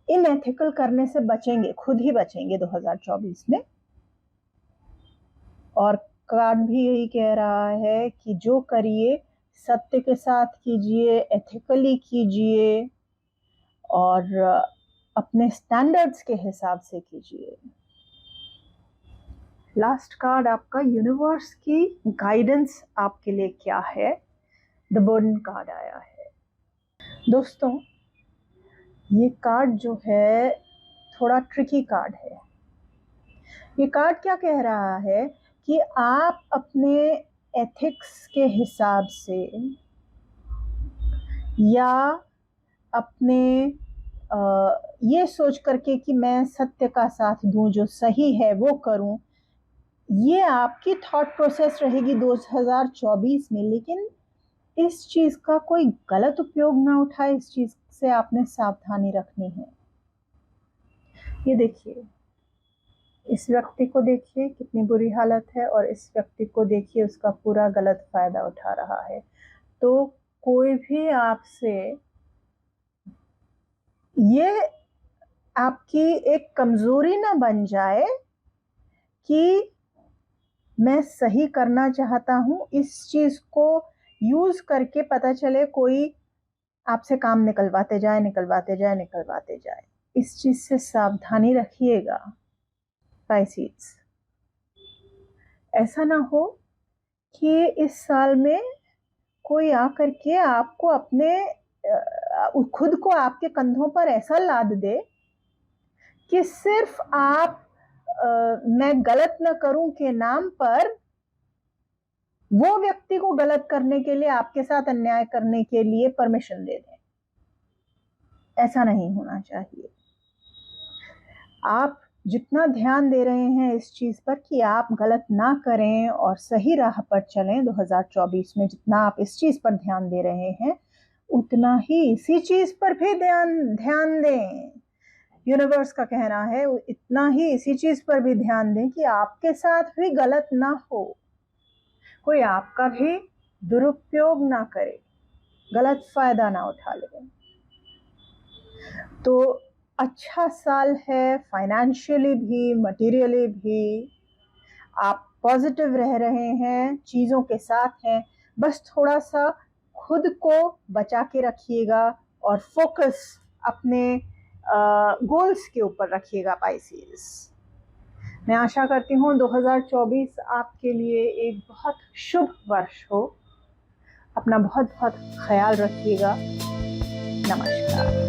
इनएथिकल करने से बचेंगे, खुद ही बचेंगे 2024 में। और कार्ड भी यही कह रहा है कि जो करिए सत्य के साथ कीजिए, एथिकली कीजिए और अपने स्टैंडर्ड्स के हिसाब से कीजिए। लास्ट कार्ड आपका यूनिवर्स की गाइडेंस आपके लिए क्या है? द बर्डन कार्ड आया है। दोस्तों, ये कार्ड जो है थोड़ा ट्रिकी कार्ड है। ये कार्ड क्या कह रहा है कि आप अपने एथिक्स के हिसाब से या अपने ये सोच करके कि मैं सत्य का साथ दूं, जो सही है वो करूं, ये आपकी थॉट प्रोसेस रहेगी 2024 में। लेकिन इस चीज़ का कोई गलत उपयोग ना उठाए, इस चीज़ से आपने सावधानी रखनी है। ये देखिए, इस व्यक्ति को देखिए कितनी बुरी हालत है और इस व्यक्ति को देखिए उसका पूरा गलत फायदा उठा रहा है। तो कोई भी आपसे, ये आपकी एक कमजोरी ना बन जाए कि मैं सही करना चाहता हूँ, इस चीज को यूज करके पता चले कोई आपसे काम निकलवाते जाए। इस चीज से सावधानी रखिएगा पाइसेस। ऐसा ना हो कि इस साल में कोई आकर के आपको अपने खुद को आपके कंधों पर ऐसा लाद दे कि सिर्फ आप मैं गलत न करूं के नाम पर वो व्यक्ति को गलत करने के लिए, आपके साथ अन्याय करने के लिए परमिशन दे दें। ऐसा नहीं होना चाहिए। आप जितना ध्यान दे रहे हैं इस चीज पर कि आप गलत ना करें और सही राह पर चलें 2024 में, जितना आप इस चीज पर ध्यान दे रहे हैं उतना ही इसी चीज पर भी ध्यान दें। यूनिवर्स का कहना है इतना ही इसी चीज पर भी ध्यान दें कि आपके साथ भी गलत ना हो, कोई आपका भी दुरुपयोग ना करे, गलत फायदा ना उठा ले। तो अच्छा साल है, फाइनेंशियली भी, मटेरियली भी। आप पॉजिटिव रह रहे हैं, चीज़ों के साथ हैं, बस थोड़ा सा खुद को बचा के रखिएगा और फोकस अपने गोल्स के ऊपर रखिएगा पाइसेस। मैं आशा करती हूँ 2024 आपके लिए एक बहुत शुभ वर्ष हो। अपना बहुत बहुत ख्याल रखिएगा। नमस्कार।